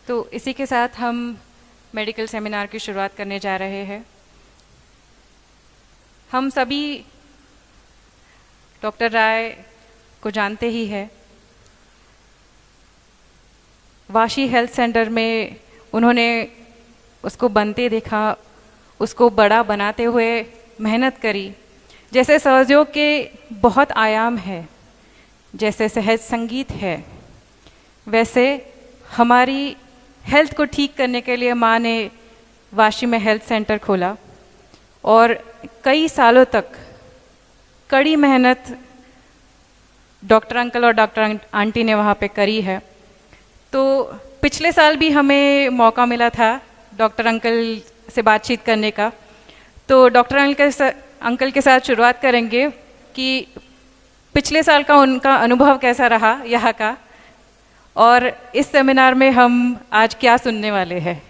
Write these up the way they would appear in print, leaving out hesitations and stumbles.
तो इसी के साथ हम मेडिकल सेमिनार की शुरुआत करने जा रहे हैं। हम सभी डॉक्टर राय को जानते ही हैं। वाशी हेल्थ सेंटर में उन्होंने उसको बनते देखा, उसको बड़ा बनाते हुए मेहनत करी। जैसे सहयोग के बहुत आयाम है, जैसे सहज संगीत है, वैसे हमारी हेल्थ को ठीक करने के लिए माँ ने वाशी में हेल्थ सेंटर खोला और कई सालों तक कड़ी मेहनत डॉक्टर अंकल और डॉक्टर आंटी ने वहाँ पे करी है। तो पिछले साल भी हमें मौका मिला था डॉक्टर अंकल से बातचीत करने का। तो डॉक्टर अंकल के साथ शुरुआत करेंगे कि पिछले साल का उनका अनुभव कैसा रहा यहाँ का, और इस सेमिनार में हम आज क्या सुनने वाले हैं।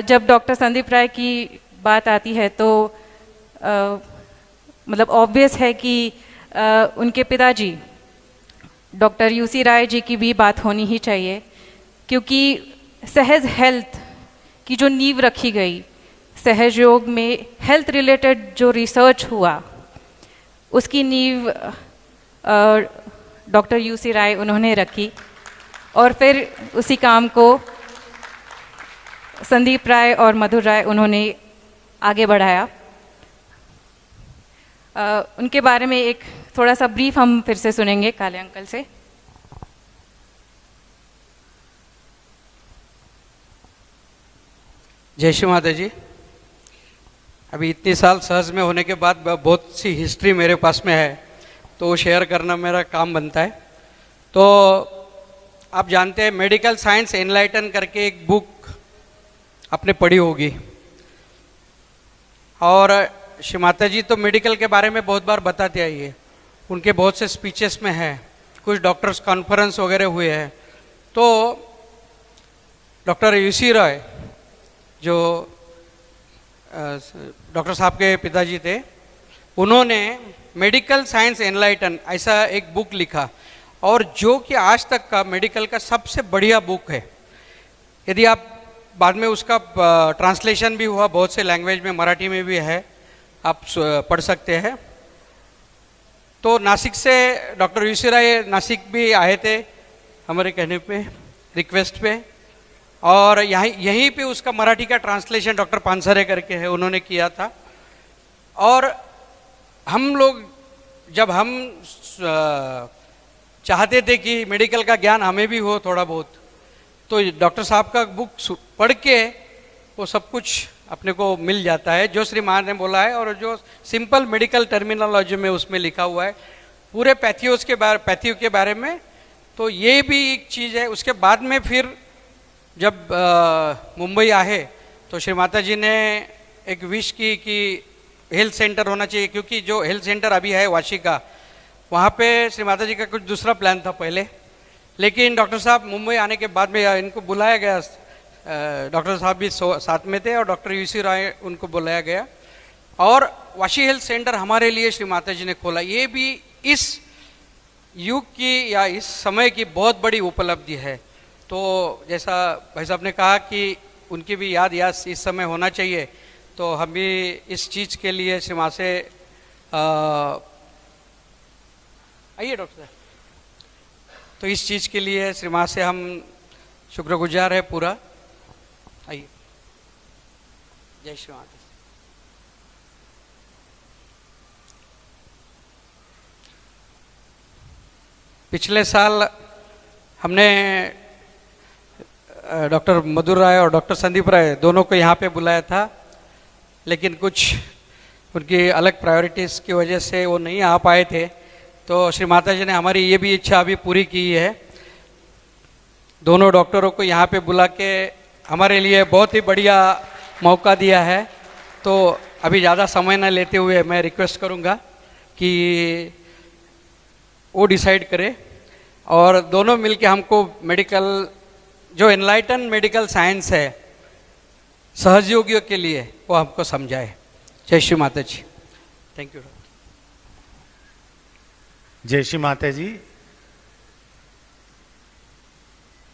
जब डॉक्टर संदीप राय की बात आती है तो मतलब ऑब्वियस है कि उनके पिताजी डॉक्टर यूसी राय जी की भी बात होनी ही चाहिए, क्योंकि सहज हेल्थ की जो नींव रखी गई, सहज योग में हेल्थ रिलेटेड जो रिसर्च हुआ, उसकी नींव डॉक्टर यूसी राय उन्होंने रखी और फिर उसी काम को संदीप राय और मधुर राय उन्होंने आगे बढ़ाया। उनके बारे में एक थोड़ा सा ब्रीफ हम फिर से सुनेंगे काले अंकल से। जय श्री माता जी। अभी इतने साल सहज में होने के बाद बहुत सी हिस्ट्री मेरे पास में है, तो शेयर करना मेरा काम बनता है। तो आप जानते हैं मेडिकल साइंस एनलाइटन करके एक बुक आपने पढ़ी होगी, और श्री माता जी तो मेडिकल के बारे में बहुत बार बताते आई है। उनके बहुत से स्पीचेस में है, कुछ डॉक्टर्स कॉन्फ्रेंस वगैरह हुए हैं। तो डॉक्टर यूसी रॉय जो डॉक्टर साहब के पिताजी थे, उन्होंने मेडिकल साइंस एनलाइटन ऐसा एक बुक लिखा, और जो कि आज तक का मेडिकल का सबसे बढ़िया बुक है। यदि आप बाद में उसका ट्रांसलेशन भी हुआ बहुत से लैंग्वेज में, मराठी में भी है, आप पढ़ सकते हैं। तो नासिक से डॉक्टर यूसी राय नासिक भी आए थे हमारे कहने पे, रिक्वेस्ट पे, और यहीं पे उसका मराठी का ट्रांसलेशन डॉक्टर पानसरे करके है, उन्होंने किया था। और हम लोग जब हम चाहते थे कि मेडिकल का ज्ञान हमें भी हो थोड़ा बहुत, तो डॉक्टर साहब का बुक पढ़ के वो सब कुछ अपने को मिल जाता है, जो श्री मान ने बोला है और जो सिंपल मेडिकल टर्मिनोलॉजी में उसमें लिखा हुआ है पूरे पैथियों के बारे में। तो ये भी एक चीज़ है। उसके बाद में फिर जब मुंबई आए तो श्री माता जी ने एक विश की कि हेल्थ सेंटर होना चाहिए, क्योंकि जो हेल्थ सेंटर अभी है वाशी का, वहाँ पे श्री माता जी का कुछ दूसरा प्लान था पहले। लेकिन डॉक्टर साहब मुंबई आने के बाद में इनको बुलाया गया, डॉक्टर साहब भी साथ में थे और डॉक्टर यूसी राय उनको बुलाया गया, और वाशी हेल्थ सेंटर हमारे लिए श्री माता जी ने खोला। ये भी इस युग की या इस समय की बहुत बड़ी उपलब्धि है। तो जैसा भाई साहब ने कहा कि उनकी भी याद इस समय होना चाहिए, तो हम भी इस चीज़ के लिए श्री माँ से आइए डॉक्टर साहब, तो इस चीज़ के लिए श्री माँ से हम शुक्रगुजार है पूरा। आइए। जय श्री माता। पिछले साल हमने डॉक्टर मधुर राय और डॉक्टर संदीप राय दोनों को यहाँ पे बुलाया था, लेकिन कुछ उनकी अलग प्रायोरिटीज़ की वजह से वो नहीं आ पाए थे। तो श्री माता जी ने हमारी ये भी इच्छा अभी पूरी की है। दोनों डॉक्टरों को यहाँ पे बुला के हमारे लिए बहुत ही बढ़िया मौका दिया है। तो अभी ज़्यादा समय न लेते हुए मैं रिक्वेस्ट करूँगा कि वो डिसाइड करे और दोनों मिलके हमको मेडिकल जो एनलाइटन मेडिकल साइंस है सहयोगियों के लिए वो हमको समझाए। जय श्री माता जी। Thank you. जय श्री माता जी।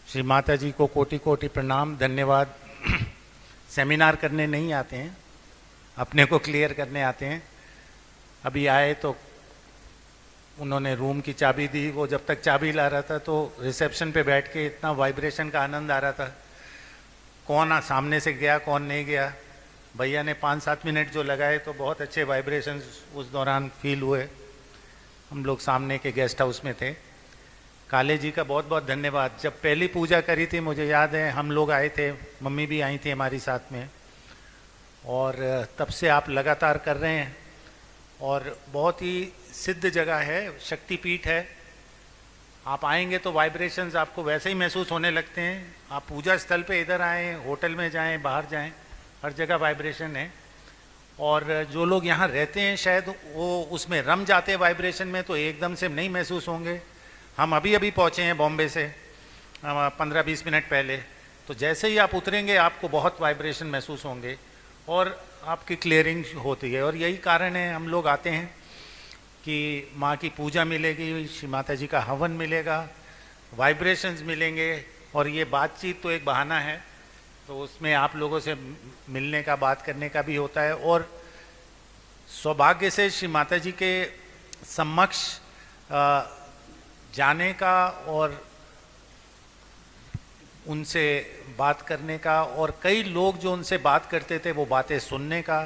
श्री माता जी को कोटि कोटि प्रणाम, धन्यवाद। सेमिनार करने नहीं आते हैं, अपने को क्लियर करने आते हैं। अभी आए तो उन्होंने रूम की चाबी दी, वो जब तक चाबी ला रहा था तो रिसेप्शन पे बैठ के इतना वाइब्रेशन का आनंद आ रहा था। कौन सामने से गया कौन नहीं गया, भैया ने 5-7 मिनट जो लगाए तो बहुत अच्छे वाइब्रेशन उस दौरान फील हुए। हम लोग सामने के गेस्ट हाउस में थे। काले जी का बहुत बहुत धन्यवाद। जब पहली पूजा करी थी मुझे याद है, हम लोग आए थे, मम्मी भी आई थी हमारी साथ में, और तब से आप लगातार कर रहे हैं। और बहुत ही सिद्ध जगह है, शक्तिपीठ है। आप आएंगे तो वाइब्रेशंस आपको वैसे ही महसूस होने लगते हैं। आप पूजा स्थल पे इधर आएँ, होटल में जाएं, बाहर जाएं, हर जगह वाइब्रेशन है। और जो लोग यहाँ रहते हैं शायद वो उसमें रम जाते हैं वाइब्रेशन में, तो एकदम से नहीं महसूस होंगे। हम अभी अभी पहुँचे हैं बॉम्बे से 15-20 मिनट पहले, तो जैसे ही आप उतरेंगे आपको बहुत वाइब्रेशन महसूस होंगे और आपकी क्लियरिंग होती है। और यही कारण है हम लोग आते हैं कि माँ की पूजा मिलेगी, श्री माता जी का हवन मिलेगा, वाइब्रेशंस मिलेंगे। और ये बातचीत तो एक बहाना है, तो उसमें आप लोगों से मिलने का, बात करने का भी होता है। और सौभाग्य से श्री माता जी के समक्ष जाने का और उनसे बात करने का, और कई लोग जो उनसे बात करते थे वो बातें सुनने का,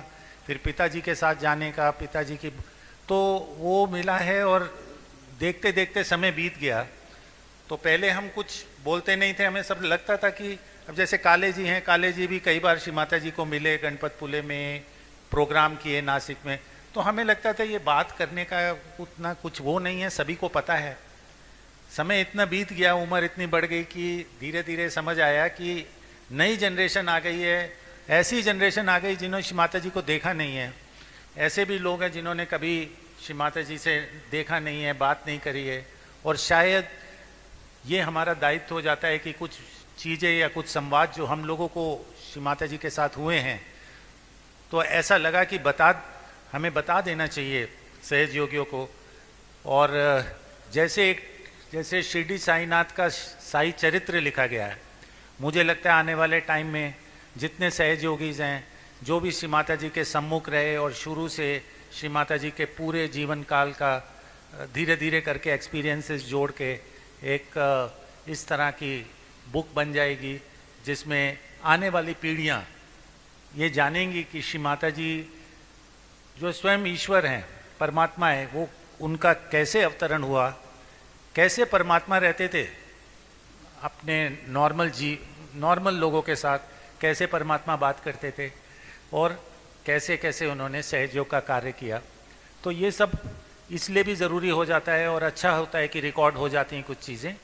फिर पिताजी के साथ जाने का, पिताजी की, तो वो मिला है। और देखते देखते समय बीत गया। तो पहले हम कुछ बोलते नहीं थे, हमें सब लगता था कि अब जैसे काले जी हैं, काले जी भी कई बार श्री माता जी को मिले, गणपतपुले में प्रोग्राम किए, नासिक में, तो हमें लगता था ये बात करने का उतना कुछ वो नहीं है, सभी को पता है। समय इतना बीत गया, उम्र इतनी बढ़ गई कि धीरे धीरे समझ आया कि नई जनरेशन आ गई है, ऐसी जनरेशन आ गई जिन्होंने श्री माता जी को देखा नहीं है। ऐसे भी लोग हैं जिन्होंने कभी श्री माता जी से देखा नहीं है, बात नहीं करी है। और शायद ये हमारा दायित्व हो जाता है कि कुछ चीज़ें या कुछ संवाद जो हम लोगों को श्री माता जी के साथ हुए हैं, तो ऐसा लगा कि हमें बता देना चाहिए सहयोगियों को। और जैसे शिरडी साईनाथ का साई चरित्र लिखा गया है, मुझे लगता है आने वाले टाइम में जितने सहयोगीज हैं, जो भी श्री माता जी के सम्मुख रहे और शुरू से श्री माता जी के पूरे जीवन काल का धीरे धीरे करके एक्सपीरियंसेस जोड़ के एक इस तरह की बुक बन जाएगी, जिसमें आने वाली पीढ़ियां ये जानेंगी कि श्री माता जी जो स्वयं ईश्वर हैं, परमात्मा है, वो उनका कैसे अवतरण हुआ, कैसे परमात्मा रहते थे अपने नॉर्मल लोगों के साथ, कैसे परमात्मा बात करते थे और कैसे कैसे उन्होंने सहयोग का कार्य किया। तो ये सब इसलिए भी ज़रूरी हो जाता है और अच्छा होता है कि रिकॉर्ड हो जाती हैं कुछ चीज़ें।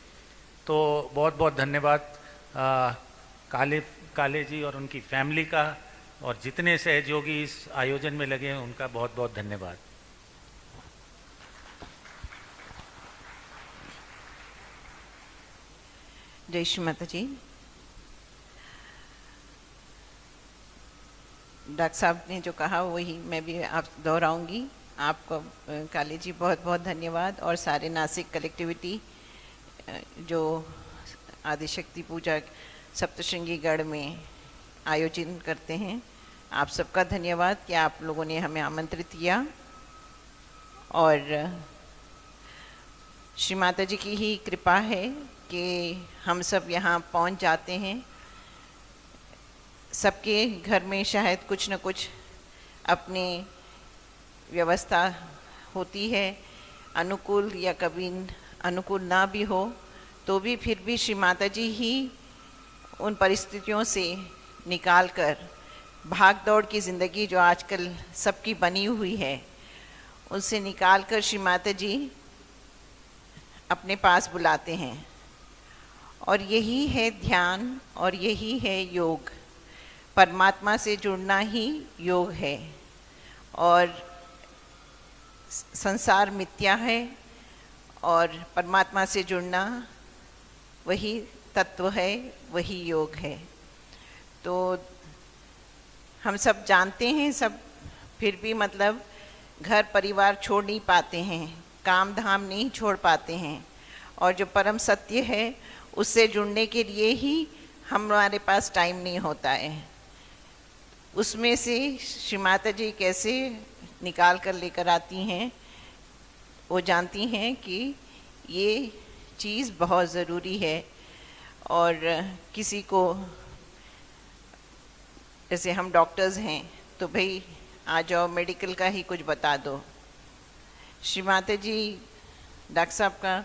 तो बहुत बहुत धन्यवाद काले जी और उनकी फैमिली का, और जितने सहयोगी इस आयोजन में लगे हैं उनका बहुत बहुत धन्यवाद। जय श्री माता जी। डॉक्टर साहब ने जो कहा वही मैं भी आप दोहराऊंगी। आपको काले जी बहुत बहुत धन्यवाद, और सारे नासिक कलेक्टिविटी जो आदिशक्ति पूजा सप्तशृंगी गढ़ में आयोजन करते हैं, आप सबका धन्यवाद कि आप लोगों ने हमें आमंत्रित किया। और श्री माता जी की ही कृपा है कि हम सब यहाँ पहुँच जाते हैं। सबके घर में शायद कुछ न कुछ अपनी व्यवस्था होती है, अनुकूल या कभी अनुकूल ना भी हो, तो भी फिर भी श्री माता जी ही उन परिस्थितियों से निकाल कर, भाग दौड़ की ज़िंदगी जो आजकल सबकी बनी हुई है, उनसे निकाल कर श्री माता जी अपने पास बुलाते हैं। और यही है ध्यान और यही है योग। परमात्मा से जुड़ना ही योग है, और संसार मिथ्या है और परमात्मा से जुड़ना वही तत्व है, वही योग है। तो हम सब जानते हैं सब, फिर भी मतलब घर परिवार छोड़ नहीं पाते हैं, काम धाम नहीं छोड़ पाते हैं, और जो परम सत्य है उससे जुड़ने के लिए ही हमारे पास टाइम नहीं होता है। उसमें से श्री माता जी कैसे निकाल कर लेकर आती हैं, वो जानती हैं कि ये चीज़ बहुत ज़रूरी है। और किसी को, जैसे हम डॉक्टर्स हैं तो भाई आ जाओ मेडिकल का ही कुछ बता दो। श्री माता जी, डॉक्टर साहब का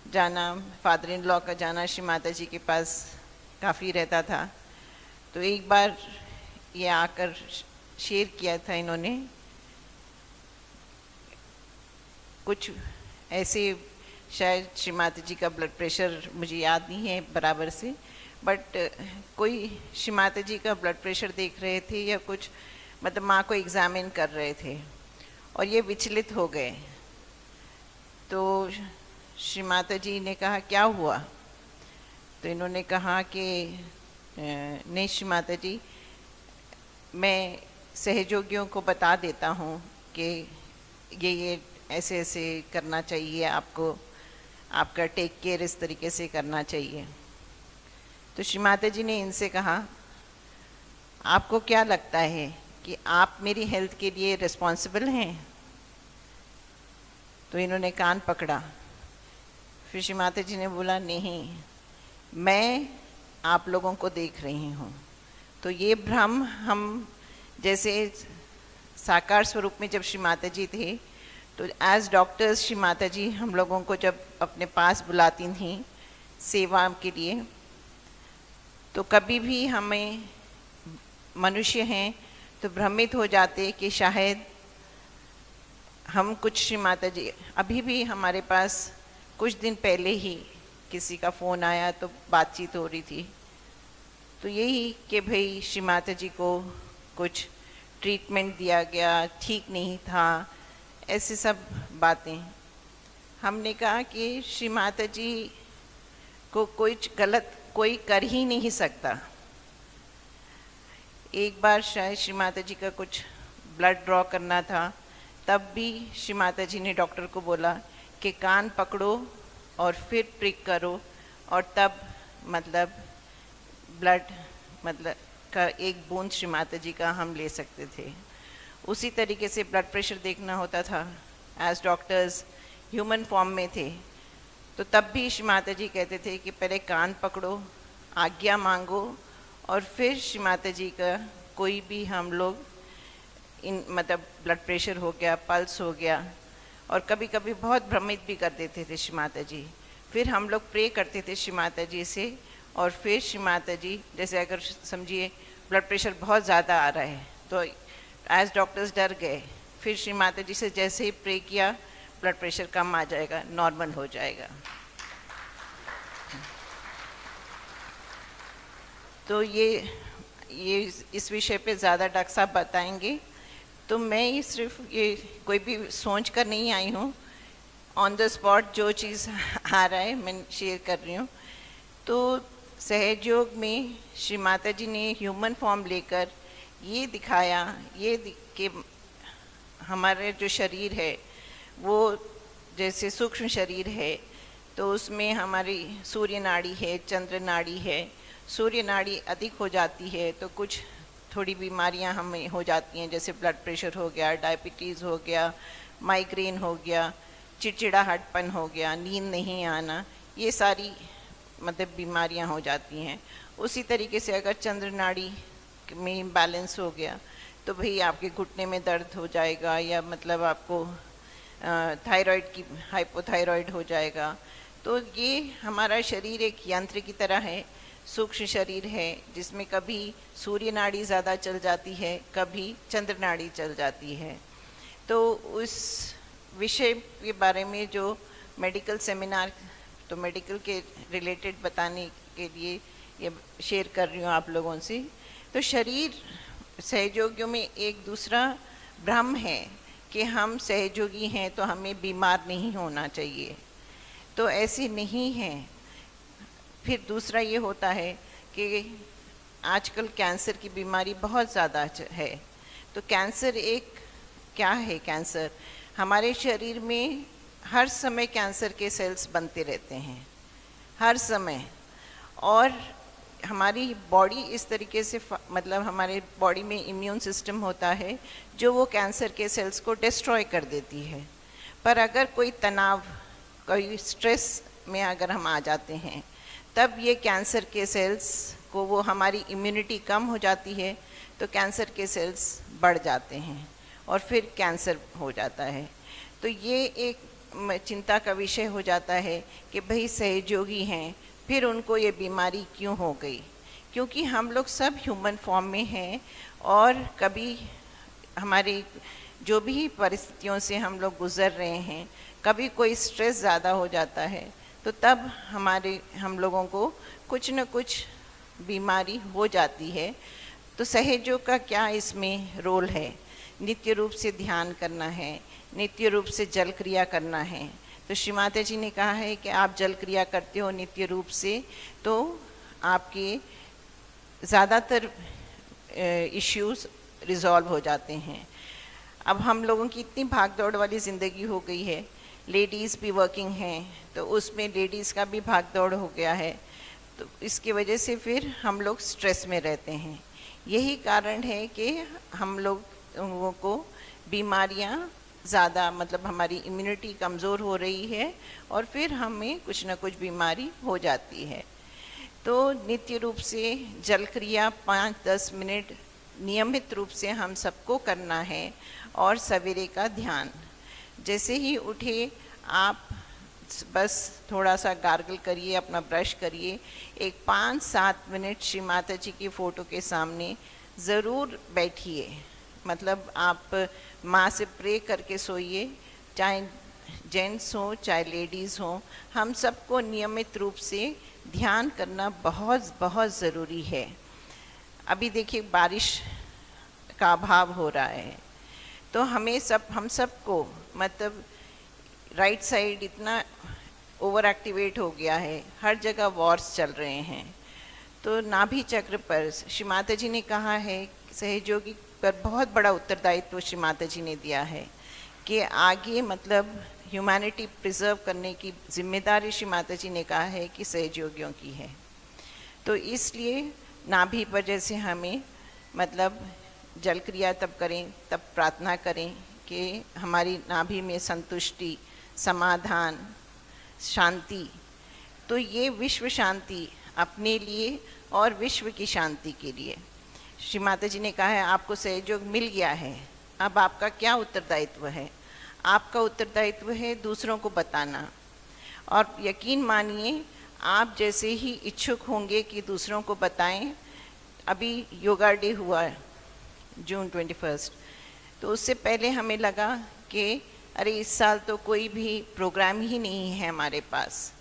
जाना, फादर इन लॉ का जाना श्री माता जी के पास काफ़ी रहता था। तो एक बार ये आकर शेयर किया था इन्होंने, कुछ ऐसे, शायद श्री माता जी का ब्लड प्रेशर मुझे याद नहीं है बराबर से, बट कोई श्री माता जी का ब्लड प्रेशर देख रहे थे या कुछ, मतलब माँ को एग्ज़ामिन कर रहे थे और ये विचलित हो गए। तो श्री माता जी ने कहा क्या हुआ? तो इन्होंने कहा कि नहीं श्री माता जी, मैं सहयोगियों को बता देता हूँ कि ये ऐसे ऐसे करना चाहिए आपको, आपका टेक केयर इस तरीके से करना चाहिए। तो श्री माता जी ने इनसे कहा, आपको क्या लगता है कि आप मेरी हेल्थ के लिए रिस्पॉन्सिबल हैं? तो इन्होंने कान पकड़ा। फिर श्री माता जी ने बोला, नहीं, मैं आप लोगों को देख रही हूँ। तो ये भ्रम, हम जैसे साकार स्वरूप में जब श्री माता जी थे तो एज डॉक्टर्स श्री माता जी हम लोगों को जब अपने पास बुलाती थी सेवा के लिए, तो कभी भी हमें मनुष्य हैं तो भ्रमित हो जाते कि शायद हम कुछ, श्री माता जी अभी भी हमारे पास कुछ दिन पहले ही किसी का फ़ोन आया तो बातचीत हो रही थी, तो यही कि भाई श्री माता जी को कुछ ट्रीटमेंट दिया गया, ठीक नहीं था, ऐसे सब बातें। हमने कहा कि श्री माता जी को कुछ गलत कोई कर ही नहीं सकता। एक बार शायद श्री माता जी का कुछ ब्लड ड्रॉ करना था, तब भी श्री माता जी ने डॉक्टर को बोला कि कान पकड़ो और फिर प्रिक करो, और तब मतलब ब्लड मतलब का एक बूंद श्री माता जी का हम ले सकते थे। उसी तरीके से ब्लड प्रेशर देखना होता था। एज डॉक्टर्स ह्यूमन फॉर्म में थे, तो तब भी श्री माता जी कहते थे कि पहले कान पकड़ो, आज्ञा मांगो, और फिर श्री माता जी का कोई भी हम लोग इन मतलब ब्लड प्रेशर हो गया, पल्स हो गया, और कभी कभी बहुत भ्रमित भी कर देते थे श्री माता जी। फिर हम लोग प्रे करते थे श्री माता जी से, और फिर श्री माता जी, जैसे अगर समझिए ब्लड प्रेशर बहुत ज़्यादा आ रहा है तो एज डॉक्टर्स डर गए, फिर श्री माता जी से जैसे ही प्रे किया ब्लड प्रेशर कम आ जाएगा, नॉर्मल हो जाएगा। तो ये इस विषय पे ज़्यादा डॉक्टर साहब बताएंगे। तो मैं ये सिर्फ ये कोई भी सोच कर नहीं आई हूँ, ऑन द स्पॉट जो चीज़ आ रहा है मैं शेयर कर रही हूँ। तो सहयोग में श्री माता जी ने ह्यूमन फॉर्म लेकर ये दिखाया, कि हमारे जो शरीर है वो जैसे सूक्ष्म शरीर है, तो उसमें हमारी सूर्य नाड़ी है, चंद्र नाड़ी है। सूर्य नाड़ी अधिक हो जाती है तो कुछ थोड़ी बीमारियां हमें हो जाती हैं, जैसे ब्लड प्रेशर हो गया, डायबिटीज़ हो गया, माइग्रेन हो गया, चिड़चिड़ाहटपन हो गया, नींद नहीं आना, ये सारी मतलब बीमारियां हो जाती हैं। उसी तरीके से अगर चंद्र नाड़ी में बैलेंस हो गया तो भाई आपके घुटने में दर्द हो जाएगा, या मतलब आपको थायराइड की हाइपोथायराइड हो जाएगा। तो ये हमारा शरीर एक यंत्र की तरह है, सूक्ष्म शरीर है, जिसमें कभी सूर्य नाड़ी ज़्यादा चल जाती है, कभी चंद्र नाड़ी चल जाती है। तो उस विषय के बारे में जो मेडिकल सेमिनार, तो मेडिकल के रिलेटेड बताने के लिए ये शेयर कर रही हूँ आप लोगों से। तो शरीर सहयोगियों में एक दूसरा भ्रम है कि हम सहयोगी हैं तो हमें बीमार नहीं होना चाहिए, तो ऐसे नहीं है। फिर दूसरा ये होता है कि आजकल कैंसर की बीमारी बहुत ज़्यादा है, तो कैंसर एक क्या है कैंसर? हमारे शरीर में हर समय कैंसर के सेल्स बनते रहते हैं, हर समय। और हमारी बॉडी इस तरीके से मतलब हमारे बॉडी में इम्यून सिस्टम होता है जो वो कैंसर के सेल्स को डिस्ट्रॉय कर देती है। पर अगर कोई तनाव, कोई स्ट्रेस में अगर हम आ जाते हैं, तब ये कैंसर के सेल्स को, वो हमारी इम्यूनिटी कम हो जाती है तो कैंसर के सेल्स बढ़ जाते हैं और फिर कैंसर हो जाता है। तो ये एक चिंता का विषय हो जाता है कि भाई सहयोगी हैं, फिर उनको ये बीमारी क्यों हो गई? क्योंकि हम लोग सब ह्यूमन फॉर्म में हैं और कभी हमारे जो भी परिस्थितियों से हम लोग गुज़र रहे हैं, कभी कोई स्ट्रेस ज़्यादा हो जाता है तो तब हम लोगों को कुछ न कुछ बीमारी हो जाती है। तो सहयोग का क्या इसमें रोल है? नित्य रूप से ध्यान करना है, नित्य रूप से जल क्रिया करना है। तो श्री माता जी ने कहा है कि आप जल क्रिया करते हो नित्य रूप से तो आपके ज़्यादातर इश्यूज रिजॉल्व हो जाते हैं। अब हम लोगों की इतनी भाग दौड़ वाली ज़िंदगी हो गई है, लेडीज़ भी वर्किंग हैं तो उसमें लेडीज़ का भी भाग दौड़ हो गया है, तो इसकी वजह से फिर हम लोग स्ट्रेस में रहते हैं। यही कारण है कि हम लोगों को बीमारियां ज़्यादा, मतलब हमारी इम्यूनिटी कमज़ोर हो रही है और फिर हमें कुछ ना कुछ बीमारी हो जाती है। तो नित्य रूप से जल क्रिया 5-10 मिनट नियमित रूप से हम सबको करना है। और सवेरे का ध्यान, जैसे ही उठे आप बस थोड़ा सा गार्गल करिए, अपना ब्रश करिए, एक 5-7 मिनट श्री माता जी की फ़ोटो के सामने ज़रूर बैठिए। मतलब आप माँ से प्रे करके सोइए, चाहे जेंट्स हों चाहे लेडीज़ हों, हम सबको नियमित रूप से ध्यान करना बहुत बहुत ज़रूरी है। अभी देखिए बारिश का अभाव हो रहा है तो हम सबको मतलब राइट साइड इतना ओवर एक्टिवेट हो गया है, हर जगह वॉर्स चल रहे हैं। तो नाभि चक्र पर श्री माता जी ने कहा है, सहयोगी पर बहुत बड़ा उत्तरदायित्व श्री माता जी ने दिया है कि आगे मतलब ह्यूमैनिटी प्रिजर्व करने की जिम्मेदारी श्री माता जी ने कहा है कि सहयोगियों की है। तो इसलिए नाभि पर जैसे हमें मतलब जल क्रिया तब करें, तब प्रार्थना करें कि हमारी नाभि में संतुष्टि, समाधान, शांति। तो ये विश्व शांति अपने लिए और विश्व की शांति के लिए श्री माता जी ने कहा है आपको सहयोग मिल गया है, अब आपका क्या उत्तरदायित्व है? आपका उत्तरदायित्व है दूसरों को बताना। और यकीन मानिए आप जैसे ही इच्छुक होंगे कि दूसरों को बताएं, अभी योगा डे हुआ है जून 21, तो उससे पहले हमें लगा कि अरे इस साल तो कोई भी प्रोग्राम ही नहीं है हमारे पास।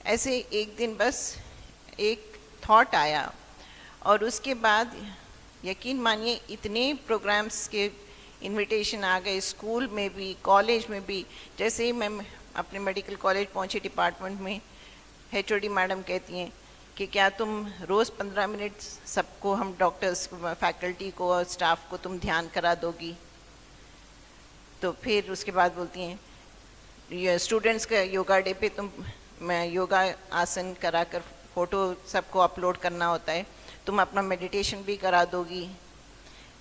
ऐसे एक दिन बस एक थॉट आया और उसके बाद यकीन मानिए इतने प्रोग्राम्स के इनविटेशन आ गए, स्कूल में भी कॉलेज में भी। जैसे ही मैं अपने मेडिकल कॉलेज पहुंची डिपार्टमेंट में, HOD मैडम कहती हैं कि क्या तुम रोज़ 15 मिनट सबको, हम डॉक्टर्स, फैकल्टी को और स्टाफ को तुम ध्यान करा दोगी? तो फिर उसके बाद बोलती हैं स्टूडेंट्स का योगा डे पे मैं योगा आसन करा कर फ़ोटो सबको अपलोड करना होता है, तुम अपना मेडिटेशन भी करा दोगी?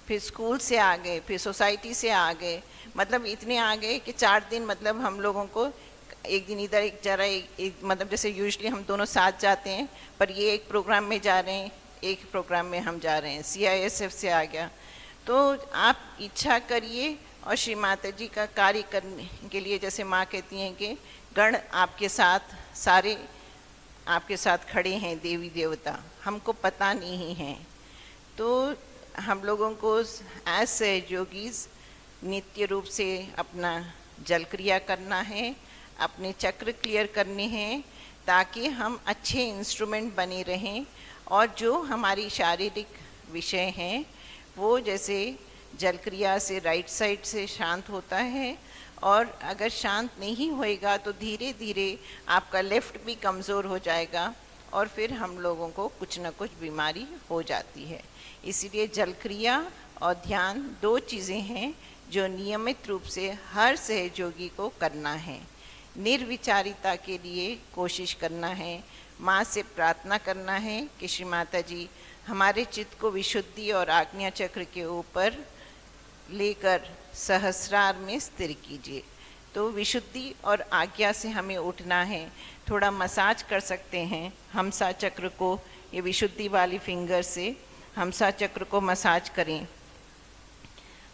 फिर स्कूल से आ गए, फिर सोसाइटी से आ गए, मतलब इतने आ गए कि 4 दिन मतलब हम लोगों को एक दिन इधर एक जरा एक मतलब जैसे यूजुअली हम दोनों साथ जाते हैं, पर ये एक प्रोग्राम में जा रहे हैं, एक प्रोग्राम में हम जा रहे हैं। CISF से आ गया। तो आप इच्छा करिए और श्री माता जी का कार्य करने के लिए, जैसे माँ कहती हैं कि गण आपके साथ, सारे आपके साथ खड़े हैं, देवी देवता हमको पता नहीं है। तो हम लोगों को एज सहयोगीज नित्य रूप से अपना जल क्रिया करना है, अपने चक्र क्लियर करने हैं ताकि हम अच्छे इंस्ट्रूमेंट बने रहें। और जो हमारी शारीरिक विषय हैं वो जैसे जल क्रिया से राइट साइड से शांत होता है, और अगर शांत नहीं होएगा तो धीरे धीरे आपका लेफ्ट भी कमज़ोर हो जाएगा और फिर हम लोगों को कुछ न कुछ बीमारी हो जाती है। इसीलिए जल क्रिया और ध्यान 2 चीज़ें हैं जो नियमित रूप से हर सहयोगी को करना है। निर्विचारिता के लिए कोशिश करना है, माँ से प्रार्थना करना है कि श्री माता जी हमारे चित्त को विशुद्धि और आज्ञा चक्र के ऊपर लेकर सहस्रार में स्थिर कीजिए। तो विशुद्धि और आज्ञा से हमें उठना है। थोड़ा मसाज कर सकते हैं हमसा चक्र को, ये विशुद्धि वाली फिंगर से हमसा चक्र को मसाज करें।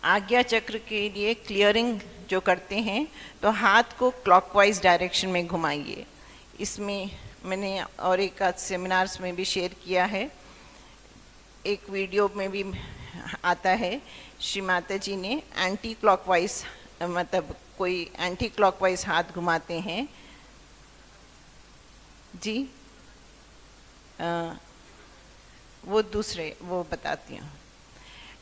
आज्ञा चक्र के लिए क्लियरिंग जो करते हैं तो हाथ को क्लॉकवाइज डायरेक्शन में घुमाइए। इसमें मैंने और एक आध सेमिनार्स में भी शेयर किया है, एक वीडियो में भी आता है, श्री माता जी ने एंटी क्लॉकवाइज, मतलब कोई एंटी क्लॉकवाइज हाथ घुमाते हैं जी। वो दूसरे वो बताती हूँ।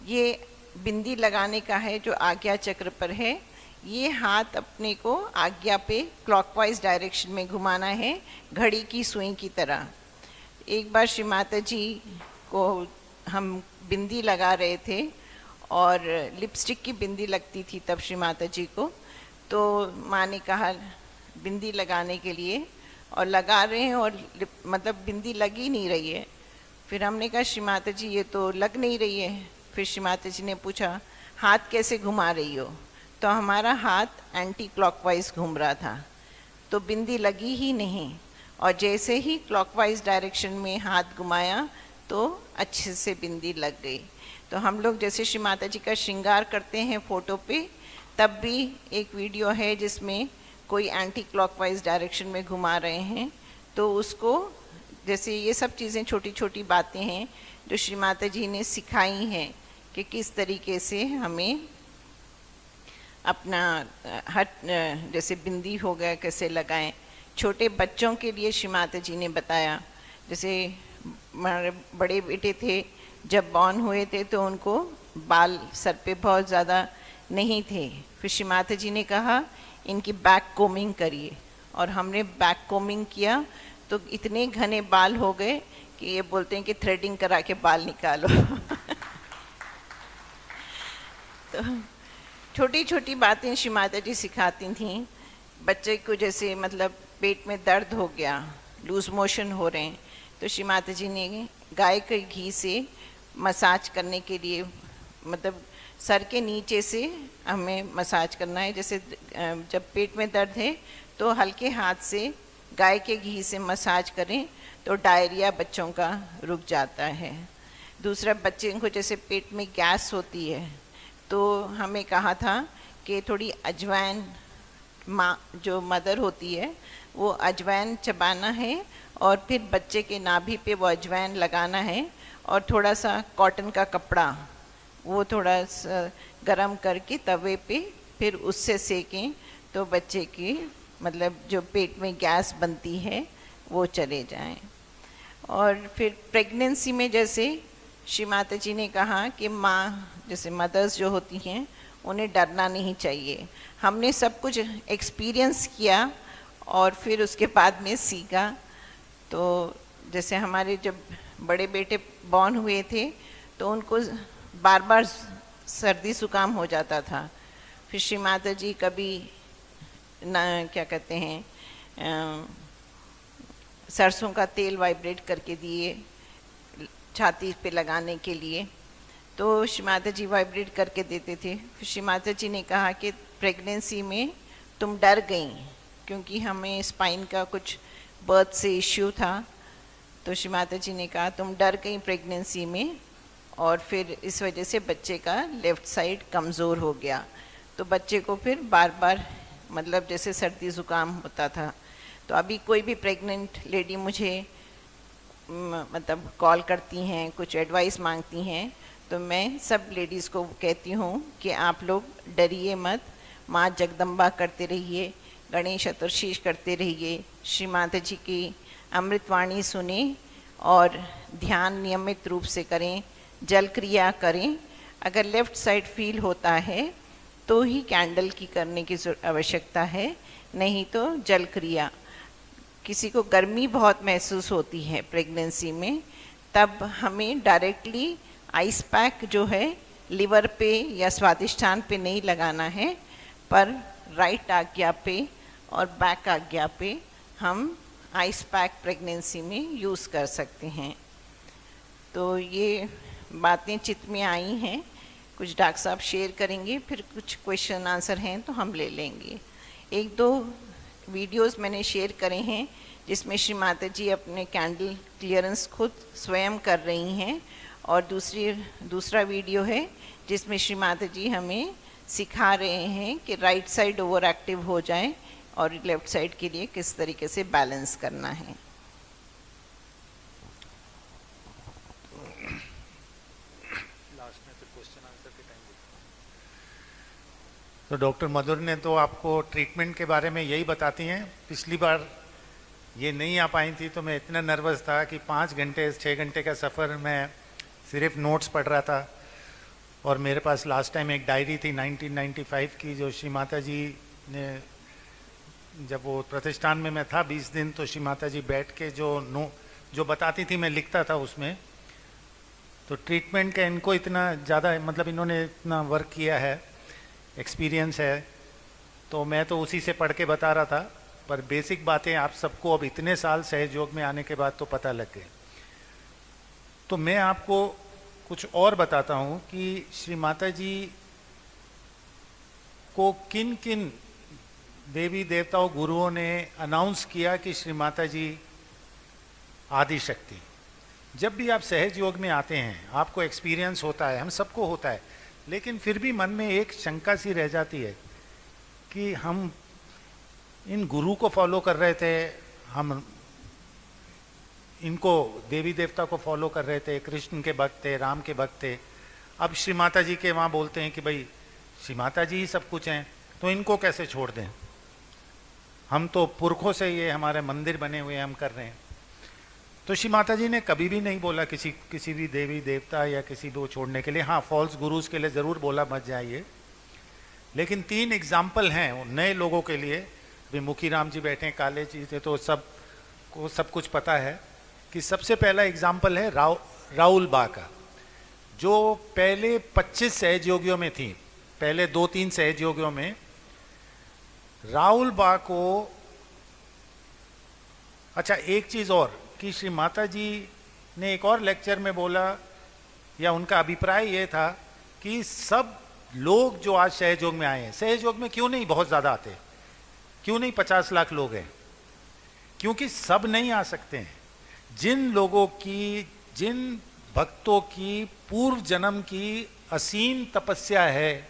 ये बिंदी लगाने का है जो आज्ञा चक्र पर है। ये हाथ अपने को आज्ञा पे क्लॉकवाइज डायरेक्शन में घुमाना है, घड़ी की सुई की तरह। एक बार श्री माता जी को हम बिंदी लगा रहे थे और लिपस्टिक की बिंदी लगती थी तब श्री माता जी को, तो माँ ने कहा बिंदी लगाने के लिए, और लगा रहे हैं और मतलब बिंदी लग ही नहीं रही है। फिर हमने कहा श्री माता जी ये तो लग नहीं रही है। फिर श्री माता जी ने पूछा हाथ कैसे घुमा रही हो, तो हमारा हाथ एंटी क्लॉकवाइज घूम रहा था, तो बिंदी लगी ही नहीं। और जैसे ही क्लॉकवाइज डायरेक्शन में हाथ घुमाया तो अच्छे से बिंदी लग गई। तो हम लोग जैसे श्री माता जी का श्रृंगार करते हैं फोटो पे, तब भी एक वीडियो है जिसमें कोई एंटी क्लॉकवाइज डायरेक्शन में घुमा रहे हैं, तो उसको जैसे ये सब चीज़ें छोटी छोटी बातें हैं जो श्री माता जी ने सिखाई हैं कि किस तरीके से हमें अपना हर जैसे बिंदी हो गया कैसे लगाएं। छोटे बच्चों के लिए श्री माता जी ने बताया, जैसे हमारे बड़े बेटे थे जब बॉर्न हुए थे तो उनको बाल सर पे बहुत ज़्यादा नहीं थे। फिर श्री माता जी ने कहा इनकी बैक कोमिंग करिए, और हमने बैक कोमिंग किया तो इतने घने बाल हो गए कि ये बोलते हैं कि थ्रेडिंग करा के बाल निकालो। तो छोटी छोटी बातें श्री माता जी सिखाती थीं। बच्चे को जैसे मतलब पेट में दर्द हो गया, लूज मोशन हो रहे हैं, तो श्री माता जी ने गाय के घी से मसाज करने के लिए, मतलब सर के नीचे से हमें मसाज करना है। जैसे जब पेट में दर्द है तो हल्के हाथ से गाय के घी से मसाज करें तो डायरिया बच्चों का रुक जाता है। दूसरा, बच्चे को जैसे पेट में गैस होती है तो हमें कहा था कि थोड़ी अजवाइन, माँ जो मदर होती है वो अजवाइन चबाना है और फिर बच्चे के नाभि पे वो अजवाइन लगाना है, और थोड़ा सा कॉटन का कपड़ा वो थोड़ा सा गरम करके तवे पे फिर उससे सेकें तो बच्चे की मतलब जो पेट में गैस बनती है वो चले जाएं। और फिर प्रेगनेंसी में जैसे श्री माता जी ने कहा कि माँ जैसे मदर्स जो होती हैं उन्हें डरना नहीं चाहिए। हमने सब कुछ एक्सपीरियंस किया और फिर उसके बाद में सीखा। तो जैसे हमारे जब बड़े बेटे बॉर्न हुए थे तो उनको बार बार सर्दी जुकाम हो जाता था। फिर श्री माता जी कभी ना क्या कहते हैं सरसों का तेल वाइब्रेट करके दिए छाती पे लगाने के लिए, तो श्री माता जी वाइब्रेट करके देते थे। फिर श्री माता जी ने कहा कि प्रेगनेंसी में तुम डर गई क्योंकि हमें स्पाइन का कुछ बर्थ से इश्यू था, तो श्री माता जी ने कहा तुम डर गई प्रेगनेंसी में और फिर इस वजह से बच्चे का लेफ़्ट साइड कमज़ोर हो गया। तो बच्चे को फिर बार बार मतलब जैसे सर्दी ज़ुकाम होता था। तो अभी कोई भी प्रेग्नेंट लेडी मुझे मतलब कॉल करती हैं, कुछ एडवाइस मांगती हैं, तो मैं सब लेडीज़ को कहती हूँ कि आप लोग डरिए मत, माँ जगदम्बा करते रहिए, गणेश चतुर्थी करते रहिए, श्री माता जी की अमृतवाणी सुने और ध्यान नियमित रूप से करें, जल क्रिया करें। अगर लेफ़्ट साइड फील होता है तो ही कैंडल की करने की आवश्यकता है, नहीं तो जल क्रिया। किसी को गर्मी बहुत महसूस होती है प्रेगनेंसी में, तब हमें डायरेक्टली आइस पैक जो है लिवर पे या स्वादिष्ठान पे नहीं लगाना है, पर राइट आज्ञा पे और बैक आज्ञा पे हम आइस पैक प्रेगनेंसी में यूज़ कर सकते हैं। तो ये बातें चित्त में आई हैं, कुछ डॉक्टर साहब शेयर करेंगे, फिर कुछ क्वेश्चन आंसर हैं तो हम ले लेंगे। एक दो वीडियोस मैंने शेयर करे हैं जिसमें श्री माता जी अपने कैंडल क्लियरेंस खुद स्वयं कर रही हैं, और दूसरा वीडियो है जिसमें श्री माता जी हमें सिखा रहे हैं कि राइट साइड ओवर एक्टिव हो जाए और लेफ्ट साइड के लिए किस तरीके से बैलेंस करना है। तो डॉक्टर मधुर ने तो आपको ट्रीटमेंट के बारे में यही बताती हैं। पिछली बार ये नहीं आ पाई थी तो मैं इतना नर्वस था कि 5 घंटे 6 घंटे का सफ़र मैं सिर्फ नोट्स पढ़ रहा था। और मेरे पास लास्ट टाइम एक डायरी थी 1995 की, जो श्री माता जी ने, जब वो प्रतिष्ठान में मैं था 20 दिन, तो श्री माता जी बैठ के जो बताती थी मैं लिखता था उसमें। तो ट्रीटमेंट का इनको इतना ज़्यादा, मतलब इन्होंने इतना वर्क किया है, एक्सपीरियंस है, तो मैं तो उसी से पढ़ के बता रहा था, पर बेसिक बातें आप सबको अब इतने साल सहयोग में आने के बाद तो पता लग गए। तो मैं आपको कुछ और बताता हूँ कि श्री माता जी को किन किन देवी देवताओं गुरुओं ने अनाउंस किया कि श्री माता जी आदि शक्ति। जब भी आप सहज योग में आते हैं आपको एक्सपीरियंस होता है, हम सबको होता है, लेकिन फिर भी मन में एक शंका सी रह जाती है कि हम इन गुरु को फॉलो कर रहे थे, हम इनको देवी देवता को फॉलो कर रहे थे, कृष्ण के भक्त थे, राम के भक्त थे। अब श्री माता जी के वहाँ बोलते हैं कि भाई श्री माता जी ही सब कुछ हैं, तो इनको कैसे छोड़ दें, हम तो पुरखों से ये हमारे मंदिर बने हुए हम कर रहे हैं। तो श्री माता जी ने कभी भी नहीं बोला किसी भी देवी देवता या किसी को छोड़ने के लिए। हाँ, फॉल्स गुरुज के लिए ज़रूर बोला मत जाइए, लेकिन 3 एग्जाम्पल हैं नए लोगों के लिए। अभी मुखी राम जी बैठे हैं, काले जी थे, तो सबको सब कुछ पता है कि सबसे पहला एग्जाम्पल है राहुल बा का, जो पहले 25 सहयोगियों में थी। पहले 2-3 सहयोगियों में राहुल बा को, अच्छा एक चीज़ और कि श्री माता जी ने एक और लेक्चर में बोला, या उनका अभिप्राय ये था कि सब लोग जो आज सहयोग में आए हैं, सहयोग में क्यों नहीं बहुत ज़्यादा आते, क्यों नहीं 50 लाख लोग हैं, क्योंकि सब नहीं आ सकते हैं। जिन लोगों की, जिन भक्तों की पूर्व जन्म की असीम तपस्या है,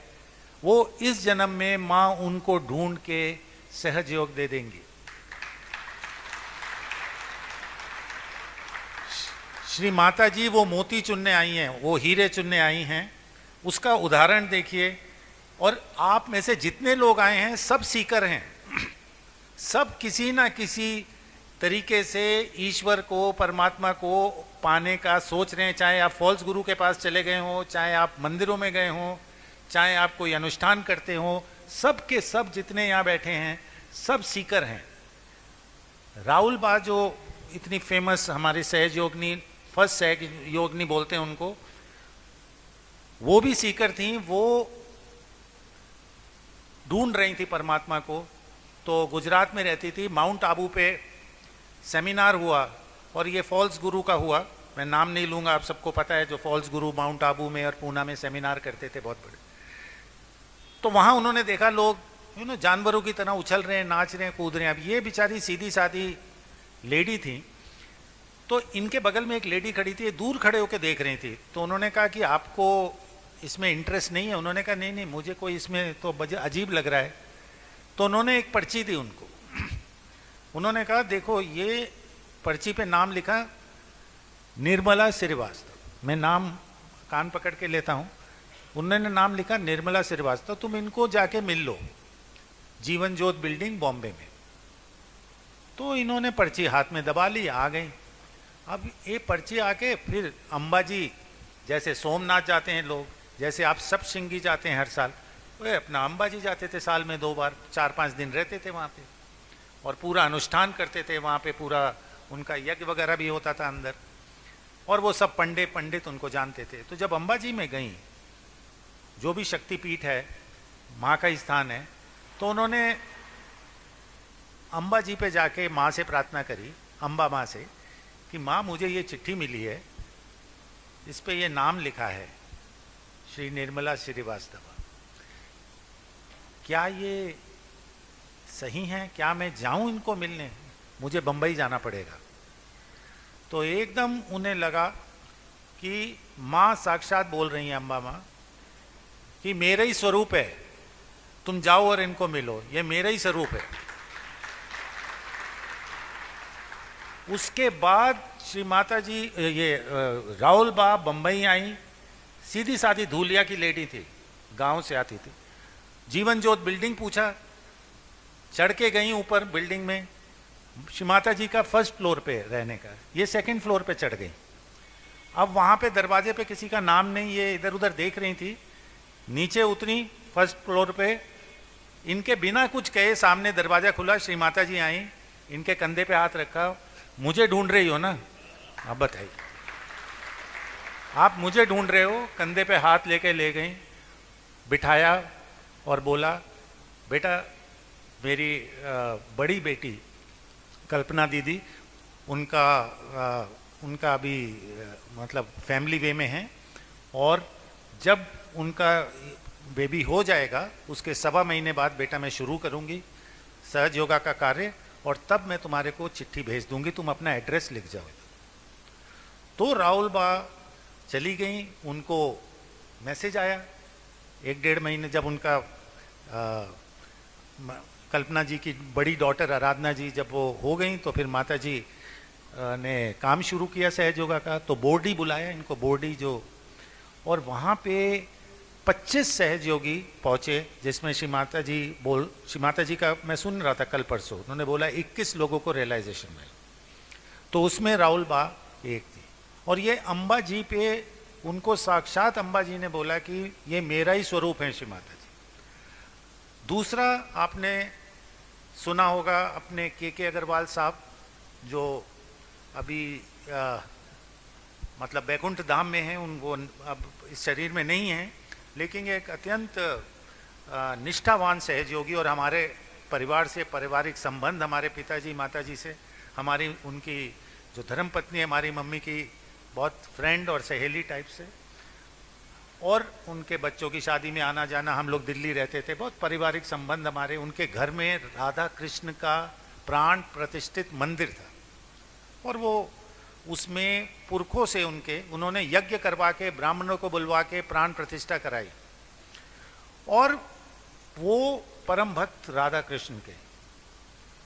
वो इस जन्म में माँ उनको ढूंढ के सहयोग दे देंगी। श्री माता जी वो मोती चुनने आई हैं, वो हीरे चुनने आई हैं, उसका उदाहरण देखिए। और आप में से जितने लोग आए हैं सब सीकर हैं, सब किसी ना किसी तरीके से ईश्वर को, परमात्मा को पाने का सोच रहे हैं। चाहे आप फॉल्स गुरु के पास चले गए हो, चाहे आप मंदिरों में गए हो, चाहे आप कोई अनुष्ठान करते हो, सब के सब जितने यहाँ बैठे हैं सब सीकर हैं। राहुल बा जो इतनी फेमस हमारे सहयोगिनी, फर्स्ट सहयोगिनी बोलते हैं उनको, वो भी सीकर थी, वो ढूंढ रही थी परमात्मा को। तो गुजरात में रहती थी, माउंट आबू पे सेमिनार हुआ, और ये फॉल्स गुरु का हुआ, मैं नाम नहीं लूँगा, आप सबको पता है जो फॉल्स गुरु माउंट आबू में और पूना में सेमिनार करते थे बहुत बड़े। तो वहाँ उन्होंने देखा लोग जानवरों की तरह उछल रहे हैं, नाच रहे हैं, कूद रहे हैं। अब ये बेचारी सीधी सादी लेडी थी, तो इनके बगल में एक लेडी खड़ी थी, दूर खड़े होकर देख रही थी। तो उन्होंने कहा कि आपको इसमें इंटरेस्ट नहीं है? उन्होंने कहा नहीं नहीं, मुझे कोई इसमें तो अजीब लग रहा है। तो उन्होंने एक पर्ची दी उनको, उन्होंने कहा देखो ये पर्ची पे नाम लिखा निर्मला श्रीवास्तव, मैं नाम कान पकड़ के लेता हूँ, उन्होंने नाम लिखा निर्मला श्रीवास्तव, तुम इनको जाके मिल लो, जीवन ज्योत बिल्डिंग बॉम्बे में। तो इन्होंने पर्ची हाथ में दबा ली, आ गई। अब ये पर्ची आके फिर अंबाजी, जैसे सोमनाथ जाते हैं लोग, जैसे आप सब सिंगी जाते हैं हर साल, वे अपना अंबाजी जाते थे साल में 2 बार, 4-5 दिन रहते थे वहाँ पे, और पूरा अनुष्ठान करते थे वहाँ पे, पूरा उनका यज्ञ वगैरह भी होता था अंदर, और वो सब पंडित उनको जानते थे। तो जब अंबाजी में गई जो भी शक्तिपीठ है, माँ का स्थान है, तो उन्होंने अम्बा जी पे जाके माँ से प्रार्थना करी, अम्बा माँ से, कि माँ मुझे ये चिट्ठी मिली है, इस पे ये नाम लिखा है श्री निर्मला श्रीवास्तव, क्या ये सही है, क्या मैं जाऊं इनको मिलने, मुझे बंबई जाना पड़ेगा। तो एकदम उन्हें लगा कि माँ साक्षात बोल रही हैं, अम्बा माँ, कि मेरा ही स्वरूप है, तुम जाओ और इनको मिलो, ये मेरा ही स्वरूप है। उसके बाद श्री माता जी, ये राहुल बा बंबई आई, सीधी सादी धूलिया की लेडी थी, गांव से आती थी। जीवन ज्योत बिल्डिंग पूछा, चढ़ के गई ऊपर बिल्डिंग में, श्री माता जी का फर्स्ट फ्लोर पे रहने का, ये सेकंड फ्लोर पे चढ़ गई। अब वहां पे दरवाजे पे किसी का नाम नहीं, ये इधर उधर देख रही थी, नीचे उतरी फर्स्ट फ्लोर पे, इनके बिना कुछ कहे सामने दरवाजा खुला, श्री माता जी आई, इनके कंधे पे हाथ रखा, मुझे ढूंढ रही हो ना, अब बताइए, आप मुझे ढूंढ रहे हो, कंधे पे हाथ लेके ले गई, बिठाया और बोला, बेटा मेरी बड़ी बेटी कल्पना दीदी, उनका अभी मतलब फैमिली वे में है, और जब उनका बेबी हो जाएगा उसके 1.25 महीने बाद बेटा मैं शुरू करूंगी सहज योगा का कार्य, और तब मैं तुम्हारे को चिट्ठी भेज दूंगी, तुम अपना एड्रेस लिख जाओ। तो राहुल बा चली गई, उनको मैसेज आया 1-1.5 महीने, जब उनका कल्पना जी की बड़ी डॉटर आराधना जी जब वो हो गई, तो फिर माता जी ने काम शुरू किया सहज योगा का। तो बोर्डी बुलाया इनको, बोर्डी जो, और वहाँ पे 25 सहज योगी पहुँचे, जिसमें श्री माता जी का मैं सुन रहा था कल परसों, उन्होंने बोला 21 लोगों को रियलाइजेशन मिला, तो उसमें राहुल बा एक थी। और ये अम्बा जी पे उनको साक्षात अम्बा जी ने बोला कि ये मेरा ही स्वरूप है श्री माता जी। दूसरा आपने सुना होगा अपने के अग्रवाल साहब, जो अभी मतलब बैकुंठ धाम में हैं, उनको अब इस शरीर में नहीं हैं, लेकिन एक अत्यंत निष्ठावान सहयोगी, और हमारे परिवार से पारिवारिक संबंध, हमारे पिताजी माताजी से, हमारी उनकी जो धर्मपत्नी है हमारी मम्मी की बहुत फ्रेंड और सहेली टाइप से, और उनके बच्चों की शादी में आना जाना, हम लोग दिल्ली रहते थे, बहुत पारिवारिक संबंध हमारे। उनके घर में राधा कृष्ण का प्राण प्रतिष्ठित मंदिर था, और वो उसमें पुरखों से उन्होंने यज्ञ करवा के ब्राह्मणों को बुलवा के प्राण प्रतिष्ठा कराई, और वो परम भक्त राधा कृष्ण के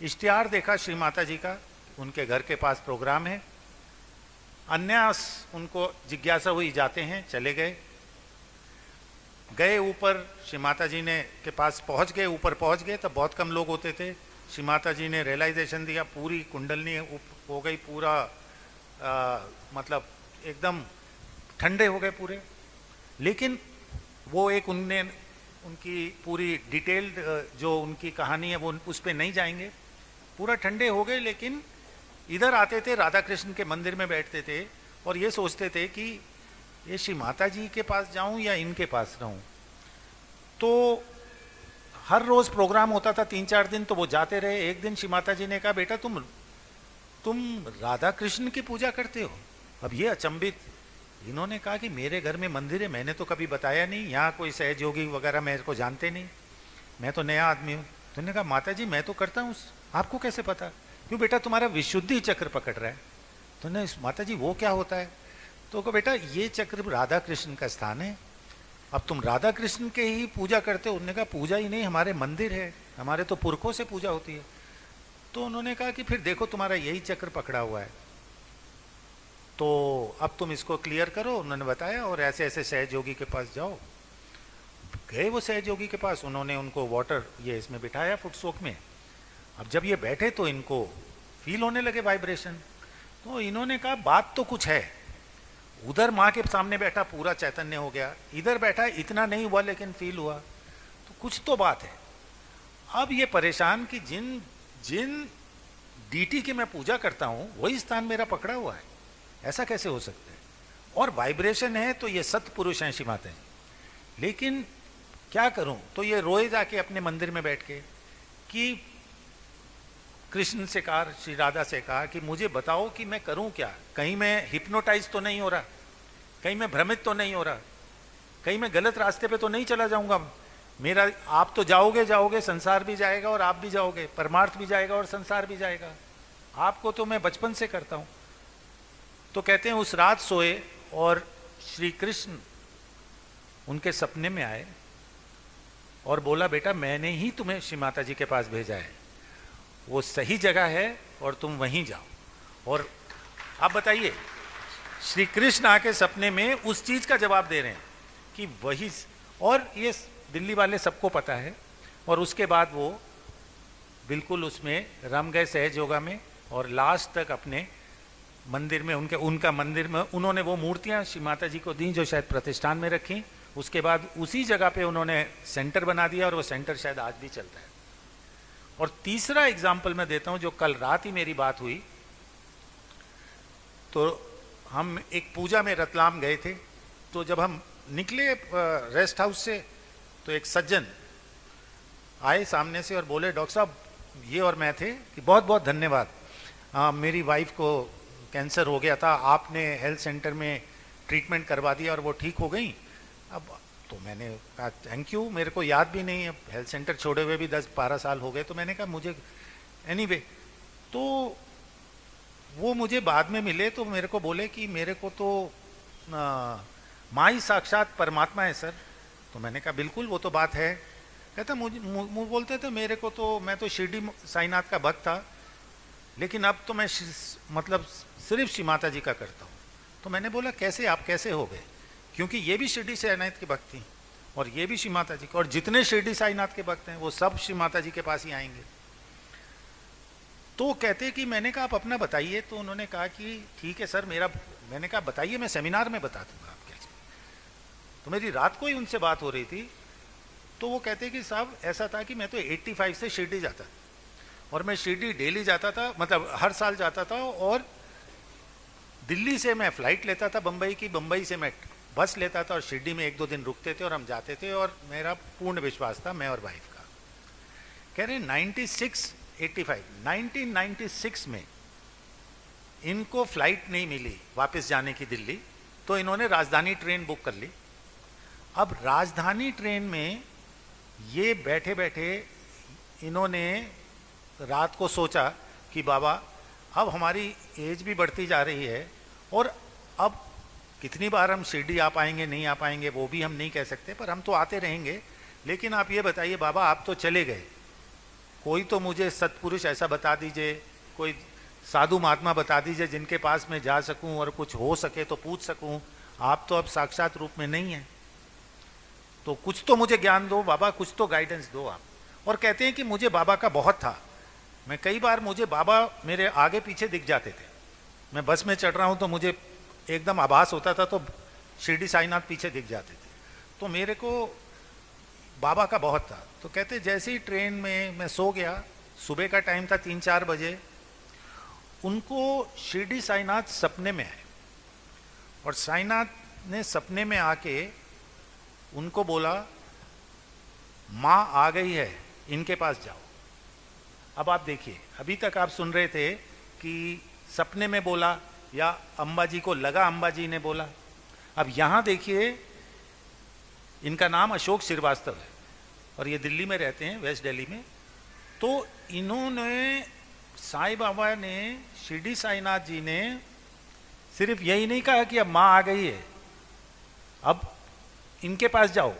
इश्तिहार देखा श्री माता जी का, उनके घर के पास प्रोग्राम है, अन्यास उनको जिज्ञासा हुई, जाते हैं, चले गए ऊपर, श्री माता जी ने के पास पहुंच गए, ऊपर पहुंच गए, तब बहुत कम लोग होते थे। श्री माता जी ने रियलाइजेशन दिया, पूरी कुंडलनी हो गई, पूरा मतलब एकदम ठंडे हो गए पूरे। लेकिन वो एक उनकी पूरी डिटेल्ड जो उनकी कहानी है वो उस पर नहीं जाएंगे, पूरा ठंडे हो गए। लेकिन इधर आते थे, राधा कृष्ण के मंदिर में बैठते थे, और ये सोचते थे कि ये श्री माता जी के पास जाऊं या इनके पास रहूं। तो हर रोज प्रोग्राम होता था 3-4 दिन, तो वो जाते रहे। एक दिन श्री माता जी ने कहा, बेटा तुम राधा कृष्ण की पूजा करते हो? अब ये अचंभित, इन्होंने कहा कि मेरे घर में मंदिर है, मैंने तो कभी बताया नहीं, यहाँ कोई सहयोगी वगैरह मेरे को जानते नहीं, मैं तो नया आदमी हूँ। तो उन्होंने कहा, माता जी मैं तो करता हूँ, आपको कैसे पता? क्यों बेटा, तुम्हारा विशुद्धि चक्र पकड़ रहा है। तो ने माता जी वो क्या होता है? तो कहा, बेटा ये चक्र राधा कृष्ण का स्थान है, अब तुम राधा कृष्ण के ही पूजा करते हो। उन्होंने कहा, पूजा ही नहीं, हमारे मंदिर है, हमारे तो पुरखों से पूजा होती है। तो उन्होंने कहा कि फिर देखो तुम्हारा यही चक्र पकड़ा हुआ है, तो अब तुम इसको क्लियर करो। उन्होंने बताया, और ऐसे ऐसे सहयोगी के पास जाओ। गए वो सहयोगी के पास, उन्होंने उनको वाटर ये इसमें बिठाया फुटसोक में। अब जब ये बैठे तो इनको फील होने लगे वाइब्रेशन। तो इन्होंने कहा, बात तो कुछ है, उधर माँ के सामने बैठा पूरा चैतन्य हो गया, इधर बैठा इतना नहीं हुआ लेकिन फील हुआ, तो कुछ तो बात है। अब ये परेशान कि जिन डीटी की मैं पूजा करता हूं वही स्थान मेरा पकड़ा हुआ है, ऐसा कैसे हो सकता है? और वाइब्रेशन है तो ये सत्पुरुष हैं श्री माता, लेकिन क्या करूं, तो ये रोए जाके अपने मंदिर में बैठ के कि कृष्ण से कहा, श्री राधा से कहा कि मुझे बताओ कि मैं करूं क्या, कहीं मैं हिप्नोटाइज तो नहीं हो रहा, कहीं मैं भ्रमित तो नहीं हो रहा, कहीं मैं गलत रास्ते पे तो नहीं चला जाऊंगा। मेरा, आप तो जाओगे जाओगे, संसार भी जाएगा और आप भी जाओगे, परमार्थ भी जाएगा और संसार भी जाएगा, आपको तो मैं बचपन से करता हूं। तो कहते हैं उस रात सोए और श्री कृष्ण उनके सपने में आए और बोला, बेटा मैंने ही तुम्हें श्री माता जी के पास भेजा है, वो सही जगह है और तुम वहीं जाओ। और आप बताइए, श्री कृष्ण आके सपने में उस चीज का जवाब दे रहे हैं कि वही, और ये दिल्ली वाले सबको पता है। और उसके बाद वो बिल्कुल उसमें रम गए सहज योगा में, और लास्ट तक अपने मंदिर में, उनका मंदिर में उन्होंने वो मूर्तियां श्री माता जी को दी जो शायद प्रतिष्ठान में रखी। उसके बाद उसी जगह पे उन्होंने सेंटर बना दिया और वो सेंटर शायद आज भी चलता है। और तीसरा एग्जाम्पल मैं देता हूं, जो कल रात ही मेरी बात हुई। तो हम एक पूजा में रतलाम गए थे, तो जब हम निकले रेस्ट हाउस से तो एक सज्जन आए सामने से और बोले, डॉक्टर साहब ये और मैं थे कि बहुत बहुत धन्यवाद, मेरी वाइफ को कैंसर हो गया था, आपने हेल्थ सेंटर में ट्रीटमेंट करवा दिया और वो ठीक हो गई। अब तो मैंने कहा थैंक यू, मेरे को याद भी नहीं है, हेल्थ सेंटर छोड़े हुए भी 10-12 साल हो गए। तो मैंने कहा मुझे एनीवे, तो वो मुझे बाद में मिले तो मेरे को बोले कि मेरे को तो माँ ही साक्षात परमात्मा है सर। तो मैंने कहा बिल्कुल वो तो बात है। कहता मुझे बोलते थे मेरे को तो, मैं तो शिरडी साईनाथ का भक्त था, लेकिन अब तो मैं मतलब सिर्फ श्री माता जी का करता हूँ। तो मैंने बोला कैसे, आप कैसे हो गए, क्योंकि ये भी शिरडी साईनाथ की भक्त थी और ये भी श्री माता जी का, और जितने शिरडी साईनाथ के भक्त हैं वो सब श्री माता जी के पास ही आएंगे। तो कहते कि मैंने कहा आप अपना बताइए। तो उन्होंने कहा कि ठीक है सर मेरा, मैंने कहा बताइए, मैं सेमिनार में बता दूंगा आप कैसे। तो मेरी रात को ही उनसे बात हो रही थी। तो वो कहते कि साहब ऐसा था कि मैं तो 85 से शिरडी जाता और मैं शिरडी डेली जाता था, मतलब हर साल जाता था, और दिल्ली से मैं फ्लाइट लेता था बम्बई की, बम्बई से मैं बस लेता था और शिरडी में 1-2 दिन रुकते थे और हम जाते थे, और मेरा पूर्ण विश्वास था मैं और वाइफ का। कह रहे 1996 में इनको फ्लाइट नहीं मिली वापस जाने की दिल्ली, तो इन्होंने राजधानी ट्रेन बुक कर ली। अब राजधानी ट्रेन में ये बैठे बैठे इन्होंने रात को सोचा कि बाबा अब हमारी एज भी बढ़ती जा रही है और अब कितनी बार हम शिरडी आ पाएंगे नहीं आ पाएंगे वो भी हम नहीं कह सकते, पर हम तो आते रहेंगे। लेकिन आप ये बताइए बाबा, आप तो चले गए, कोई तो मुझे सत्पुरुष ऐसा बता दीजिए, कोई साधु महात्मा बता दीजिए जिनके पास मैं जा सकूं और कुछ हो सके तो पूछ सकूं। आप तो अब साक्षात रूप में नहीं हैं, तो कुछ तो मुझे ज्ञान दो बाबा, कुछ तो गाइडेंस दो आप। और कहते हैं कि मुझे बाबा का बहुत था, मैं कई बार मुझे बाबा मेरे आगे पीछे दिख जाते थे। मैं बस में चढ़ रहा हूं तो मुझे एकदम आभास होता था, तो शिरडी साईनाथ पीछे दिख जाते थे। तो मेरे को बाबा का बहुत था। तो कहते जैसे ही ट्रेन में मैं सो गया, सुबह का टाइम था 3-4 बजे, उनको शिरडी साईनाथ सपने में आए और साईनाथ ने सपने में आके उनको बोला माँ आ गई है, इनके पास जाओ। अब आप देखिए, अभी तक आप सुन रहे थे कि सपने में बोला या अम्बा जी को लगा अम्बा जी ने बोला। अब यहां देखिए, इनका नाम अशोक श्रीवास्तव है और ये दिल्ली में रहते हैं, वेस्ट दिल्ली में। तो इन्होंने, साईं बाबा ने, शिरडी साईनाथ जी ने सिर्फ यही नहीं कहा कि अब माँ आ गई है, अब इनके पास जाओ।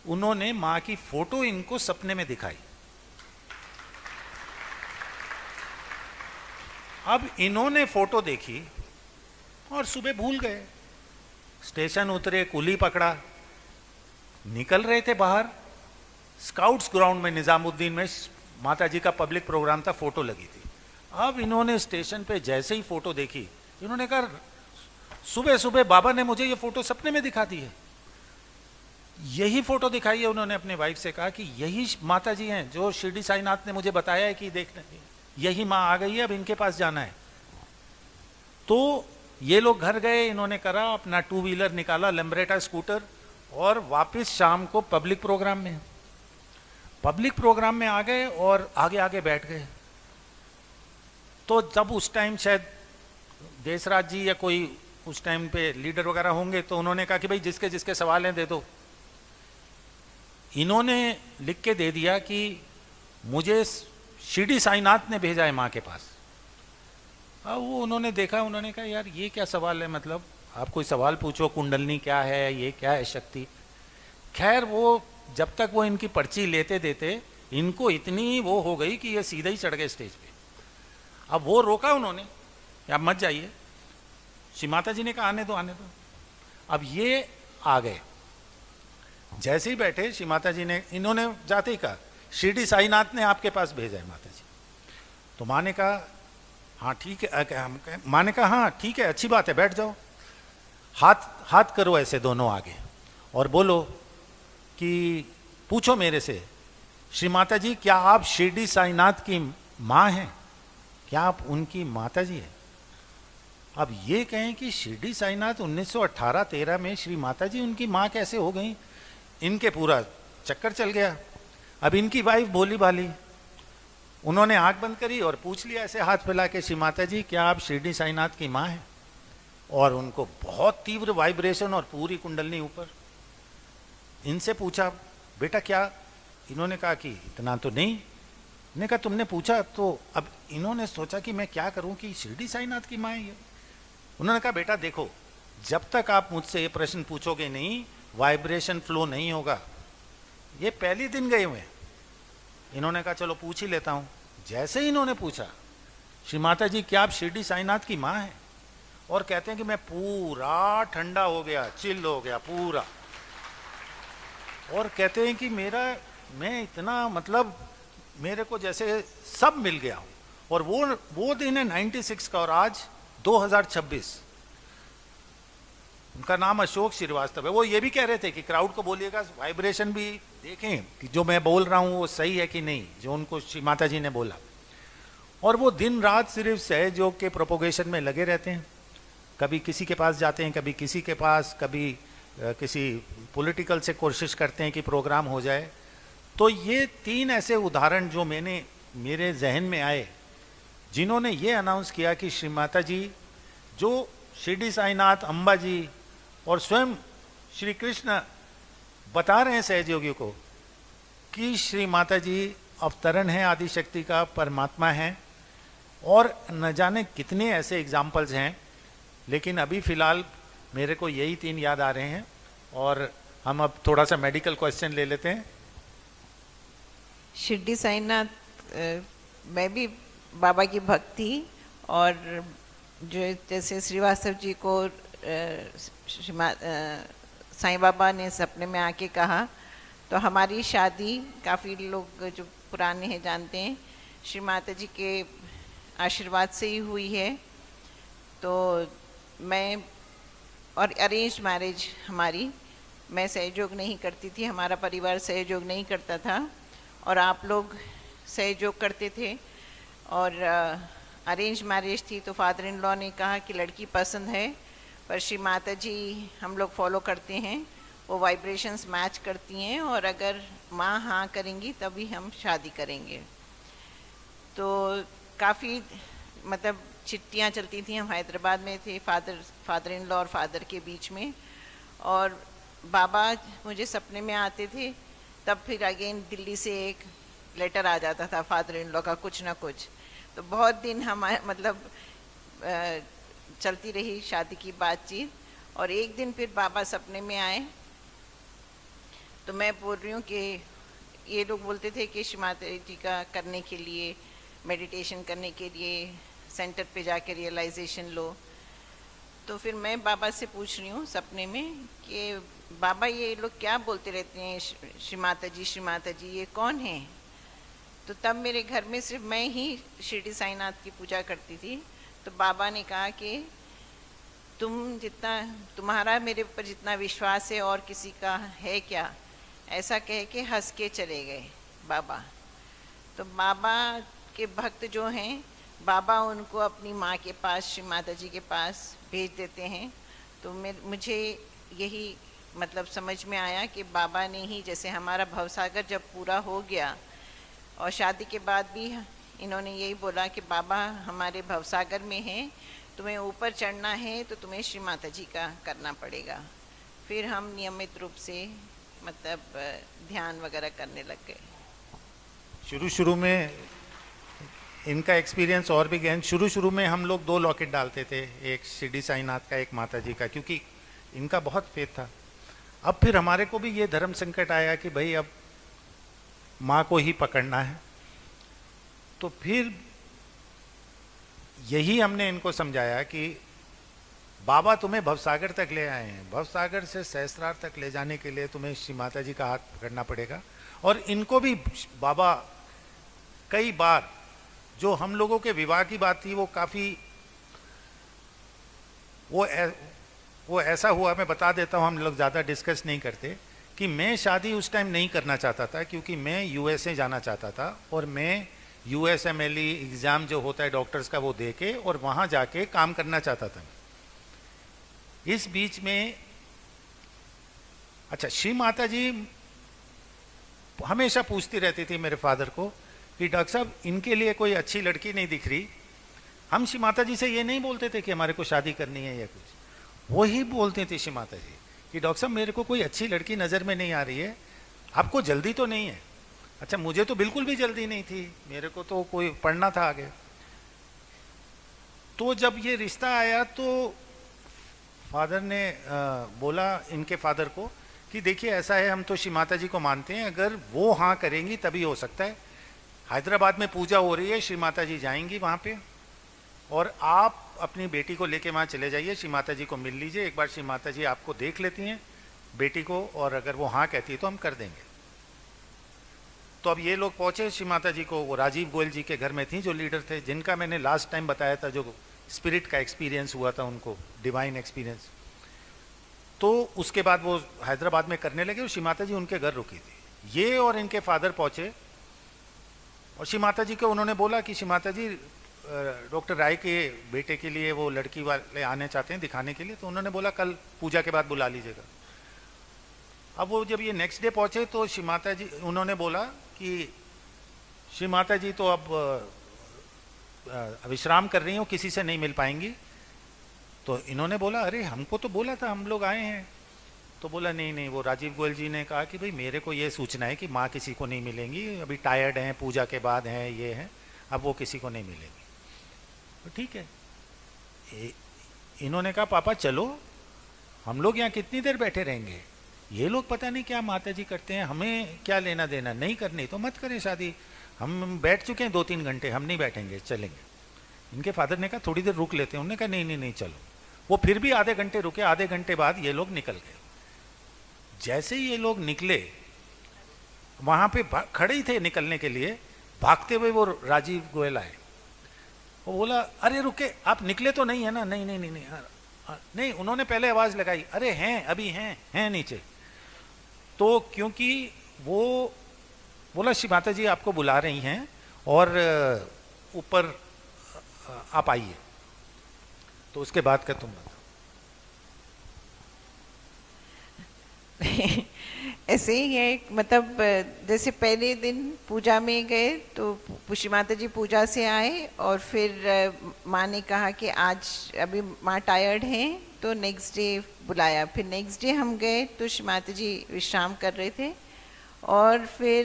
उन्होंने माँ की फोटो इनको सपने में दिखाई। अब इन्होंने फोटो देखी और सुबह भूल गए। स्टेशन उतरे, कुली पकड़ा, निकल रहे थे बाहर, स्काउट्स ग्राउंड में निजामुद्दीन में माता जी का पब्लिक प्रोग्राम था, फोटो लगी थी। अब इन्होंने स्टेशन पे जैसे ही फोटो देखी, इन्होंने कहा सुबह सुबह बाबा ने मुझे ये फोटो सपने में दिखा दी है। यही फोटो दिखाई है। उन्होंने अपने वाइफ से कहा कि यही माता जी हैं जो शिरडी साईनाथ ने मुझे बताया है कि देखना, यही माँ आ गई है, अब इनके पास जाना है। तो ये लोग घर गए, इन्होंने करा, अपना 2 व्हीलर निकाला, लैम्ब्रेटा स्कूटर, और वापस शाम को पब्लिक प्रोग्राम में आ गए और आगे आगे बैठ गए। तो जब उस टाइम शायद देशराज जी या कोई उस टाइम पे लीडर वगैरह होंगे, तो उन्होंने कहा कि भाई जिसके जिसके सवाल हैं दे दो। इन्होंने लिख के दे दिया कि मुझे शिरडी साईनाथ ने भेजा है माँ के पास। अब वो उन्होंने देखा, उन्होंने कहा यार ये क्या सवाल है, मतलब आप कोई सवाल पूछो, कुंडलनी क्या है, ये क्या है शक्ति। खैर वो जब तक वो इनकी पर्ची लेते देते इनको इतनी वो हो गई कि ये सीधे ही चढ़ गए स्टेज पे। अब वो रोका उन्होंने, आप मत जाइए। श्री माता जी ने कहा आने दो आने दो। अब ये आ गए, जैसे ही बैठे श्री माता जी ने, इन्होंने जाते ही कहा शिरडी साईनाथ ने आपके पास भेजा है माता जी। तो माँ ने कहा हाँ ठीक है, माँ ने कहा हाँ ठीक है, अच्छी बात है, बैठ जाओ। हाथ करो ऐसे दोनों आगे और बोलो कि पूछो मेरे से, श्री माता जी क्या आप शिरडी साईनाथ की माँ हैं, क्या आप उनकी माता जी हैं? अब ये कहें कि शिरडी साईनाथ 1918-13 में श्री माता जी उनकी माँ कैसे हो गई, इनके पूरा चक्कर चल गया। अब इनकी वाइफ बोली बाली, उन्होंने आंख बंद करी और पूछ लिया ऐसे हाथ फैला के, श्री माता जी क्या आप शिरडी साईनाथ की माँ हैं? और उनको बहुत तीव्र वाइब्रेशन और पूरी कुंडलनी ऊपर। इनसे पूछा बेटा क्या? इन्होंने कहा कि इतना तो नहीं। ने कहा तुमने पूछा तो? अब इन्होंने सोचा कि मैं क्या करूं कि शिरडी साईनाथ की माँ है ये। उन्होंने कहा बेटा देखो, जब तक आप मुझसे ये प्रश्न पूछोगे नहीं, वाइब्रेशन फ्लो नहीं होगा। ये पहले दिन गए हुए। इन्होंने कहा चलो पूछ ही लेता हूं। जैसे ही इन्होंने पूछा श्री माता जी क्या आप शिरडी साईनाथ की माँ हैं, और कहते हैं कि मैं पूरा ठंडा हो गया, चिल हो गया पूरा। और कहते हैं कि मैं इतना मतलब मेरे को जैसे सब मिल गया हूं। और वो दिन है 96 का और आज 2026। उनका नाम अशोक श्रीवास्तव है। वो ये भी कह रहे थे कि क्राउड को बोलिएगा वाइब्रेशन भी देखें कि जो मैं बोल रहा हूं वो सही है कि नहीं, जो उनको श्री माता जी ने बोला। और वो दिन रात सिर्फ सहयोग के प्रोपोगेशन में लगे रहते हैं। कभी किसी के पास जाते हैं, कभी किसी के पास, कभी किसी पॉलिटिकल से कोशिश करते हैं कि प्रोग्राम हो जाए। तो ये 3 ऐसे उदाहरण जो मेरे जहन में आए, जिन्होंने ये अनाउंस किया कि श्री माता जी जो शिरडी साईनाथ, अम्बा जी और स्वयं श्री कृष्ण बता रहे हैं सहयोगियों को कि श्री माता जी अवतरण है आदिशक्ति का, परमात्मा है। और न जाने कितने ऐसे एग्जाम्पल्स हैं, लेकिन अभी फिलहाल मेरे को यही 3 याद आ रहे हैं। और हम अब थोड़ा सा मेडिकल क्वेश्चन ले लेते हैं। शिरडी साईनाथ मैं भी बाबा की भक्ति, और जो जैसे श्रीवास्तव जी को साईं बाबा ने सपने में आके कहा, तो हमारी शादी काफ़ी लोग जो पुराने हैं जानते हैं, श्री माता जी के आशीर्वाद से ही हुई है। तो मैं और अरेंज मैरिज हमारी, मैं सहयोग नहीं करती थी, हमारा परिवार सहयोग नहीं करता था, और आप लोग सहयोग करते थे। और अरेंज मैरिज थी तो फादर इन लॉ ने कहा कि लड़की पसंद है, पर श्री माता जी हम लोग फॉलो करते हैं, वो वाइब्रेशंस मैच करती हैं, और अगर माँ हाँ करेंगी तभी हम शादी करेंगे। तो काफ़ी मतलब चिट्ठियाँ चलती थी, हम हैदराबाद में थे फादर इन लॉ और फादर के बीच में, और बाबा मुझे सपने में आते थे, तब फिर अगेन दिल्ली से एक लेटर आ जाता था फादर इन लॉ का कुछ ना कुछ। तो बहुत दिन हमारे मतलब चलती रही शादी की बातचीत। और एक दिन फिर बाबा सपने में आए, तो मैं बोल रही हूँ कि ये लोग बोलते थे कि श्री माता जी का करने के लिए, मेडिटेशन करने के लिए सेंटर पे जाके रियलाइजेशन लो। तो फिर मैं बाबा से पूछ रही हूँ सपने में कि बाबा ये लोग क्या बोलते रहते हैं श्री माता जी, ये कौन है? तो तब मेरे घर में सिर्फ मैं ही शिरडी साईनाथ की पूजा करती थी। तो बाबा ने कहा कि तुम्हारा मेरे ऊपर जितना विश्वास है और किसी का है क्या, ऐसा कह के हंस के चले गए बाबा। तो बाबा के भक्त जो हैं, बाबा उनको अपनी माँ के पास, श्री माता जी के पास भेज देते हैं। तो मुझे यही मतलब समझ में आया कि बाबा ने ही, जैसे हमारा भवसागर जब पूरा हो गया और शादी के बाद भी इन्होंने यही बोला कि बाबा हमारे भवसागर में हैं, तुम्हें ऊपर चढ़ना है तो तुम्हें श्री माता जी का करना पड़ेगा। फिर हम नियमित रूप से मतलब ध्यान वगैरह करने लग गए। शुरू में इनका एक्सपीरियंस और भी गहन। शुरू में हम लोग 2 लॉकेट डालते थे, एक शिरडी साईनाथ का, एक माता जी का, क्योंकि इनका बहुत फेथ था। अब फिर हमारे को भी ये धर्म संकट आया कि भाई अब माँ को ही पकड़ना है। तो फिर यही हमने इनको समझाया कि बाबा तुम्हें भवसागर तक ले आए हैं, भवसागर से सहस्त्रार तक ले जाने के लिए तुम्हें श्री माता जी का हाथ पकड़ना पड़ेगा। और इनको भी बाबा कई बार, जो हम लोगों के विवाह की बात थी वो काफ़ी वो ऐसा हुआ, मैं बता देता हूँ, हम लोग ज़्यादा डिस्कस नहीं करते, कि मैं शादी उस टाइम नहीं करना चाहता था क्योंकि मैं यूएसए जाना चाहता था और मैं यूएसएमएलई एग्ज़ाम जो होता है डॉक्टर्स का वो दे के और वहाँ जाके काम करना चाहता था। इस बीच में अच्छा, श्री माता जी हमेशा पूछती रहती थी मेरे फादर को कि डॉक्टर साहब इनके लिए कोई अच्छी लड़की नहीं दिख रही। हम श्री माता जी से ये नहीं बोलते थे कि हमारे को शादी करनी है या कुछ, वही बोलते थे श्री माता जी कि डॉक्टर साहब मेरे को कोई अच्छी लड़की नज़र में नहीं आ रही है, आपको जल्दी तो नहीं है? अच्छा, मुझे तो बिल्कुल भी जल्दी नहीं थी, मेरे को तो कोई पढ़ना था आगे। तो जब ये रिश्ता आया तो फादर ने बोला इनके फादर को कि देखिए ऐसा है, हम तो श्री माता जी को मानते हैं, अगर वो हाँ करेंगी तभी हो सकता है। हैदराबाद में पूजा हो रही है, श्री माता जी जाएंगी वहाँ पे और आप अपनी बेटी को लेके वहाँ चले जाइए, श्री माता जी को मिल लीजिए, एक बार श्री माता जी आपको देख लेती हैं बेटी को, और अगर वो हाँ कहती है तो हम कर देंगे। तो अब ये लोग पहुँचे श्री माता जी को, वो राजीव गोयल जी के घर में थी, जो लीडर थे, जिनका मैंने लास्ट टाइम बताया था, जो स्पिरिट का एक्सपीरियंस हुआ था उनको, डिवाइन एक्सपीरियंस। तो उसके बाद वो हैदराबाद में करने लगे और श्री माता जी उनके घर रुकी थी। ये और इनके फादर पहुँचे और श्री माता जी को उन्होंने बोला कि श्री माता जी डॉक्टर राय के बेटे के लिए वो लड़की वाले आने चाहते हैं दिखाने के लिए। तो उन्होंने बोला कल पूजा के बाद बुला लीजिएगा। अब वो जब ये नेक्स्ट डे पहुँचे तो श्री माता जी, उन्होंने बोला कि श्री माता जी तो अब विश्राम कर रही हो, किसी से नहीं मिल पाएंगी। तो इन्होंने बोला अरे हमको तो बोला था, हम लोग आए हैं। तो बोला नहीं, वो राजीव गोयल जी ने कहा कि भाई मेरे को ये सूचना है कि माँ किसी को नहीं मिलेंगी, अभी टायर्ड हैं, पूजा के बाद हैं, ये है, अब वो किसी को नहीं मिलेंगी। तो ठीक है, इन्होंने कहा पापा चलो, हम लोग यहाँ कितनी देर बैठे रहेंगे, ये लोग पता नहीं क्या माता जी करते हैं, हमें क्या लेना देना, नहीं करनी तो मत करें शादी, हम बैठ चुके हैं 2-3 घंटे, हम नहीं बैठेंगे, चलेंगे। इनके फादर ने कहा थोड़ी देर रुक लेते हैं। उन्होंने कहा नहीं चलो। वो फिर भी आधे घंटे रुके, आधे घंटे बाद ये लोग निकल गए। जैसे ही ये लोग निकले, वहाँ पे खड़े ही थे निकलने के लिए, भागते हुए वो राजीव गोयल आए। वो बोला अरे रुके, आप निकले तो नहीं है ना? नहीं। उन्होंने पहले आवाज़ लगाई, अरे हैं, अभी हैं नीचे। तो क्योंकि वो बोला श्री माता जी आपको बुला रही हैं और ऊपर आप आइए। तो उसके बाद का तुम बताओ। ऐसे ही है, मतलब जैसे पहले दिन पूजा में गए तो श्री माता जी पूजा से आए और फिर माँ ने कहा कि आज अभी माँ टायर्ड हैं तो नेक्स्ट डे बुलाया। फिर नेक्स्ट डे हम गए तो श्री माता जी विश्राम कर रहे थे और फिर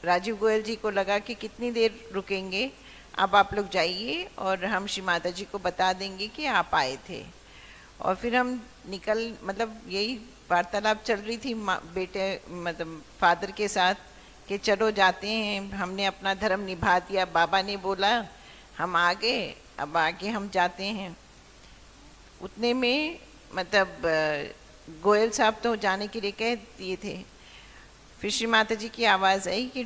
राजीव गोयल जी को लगा कि कितनी देर रुकेंगे, अब आप लोग जाइए और हम श्री माता जी को बता देंगे कि आप आए थे। और फिर हम निकल, मतलब यही वार्तालाप चल रही थी बेटे मतलब फादर के साथ कि चलो जाते हैं, हमने अपना धर्म निभा दिया, बाबा ने बोला हम आ गए, अब आगे हम जाते हैं। उतने में मतलब गोयल साहब तो जाने के लिए कह दिए थे। फिर श्री माता जी की आवाज़ आई कि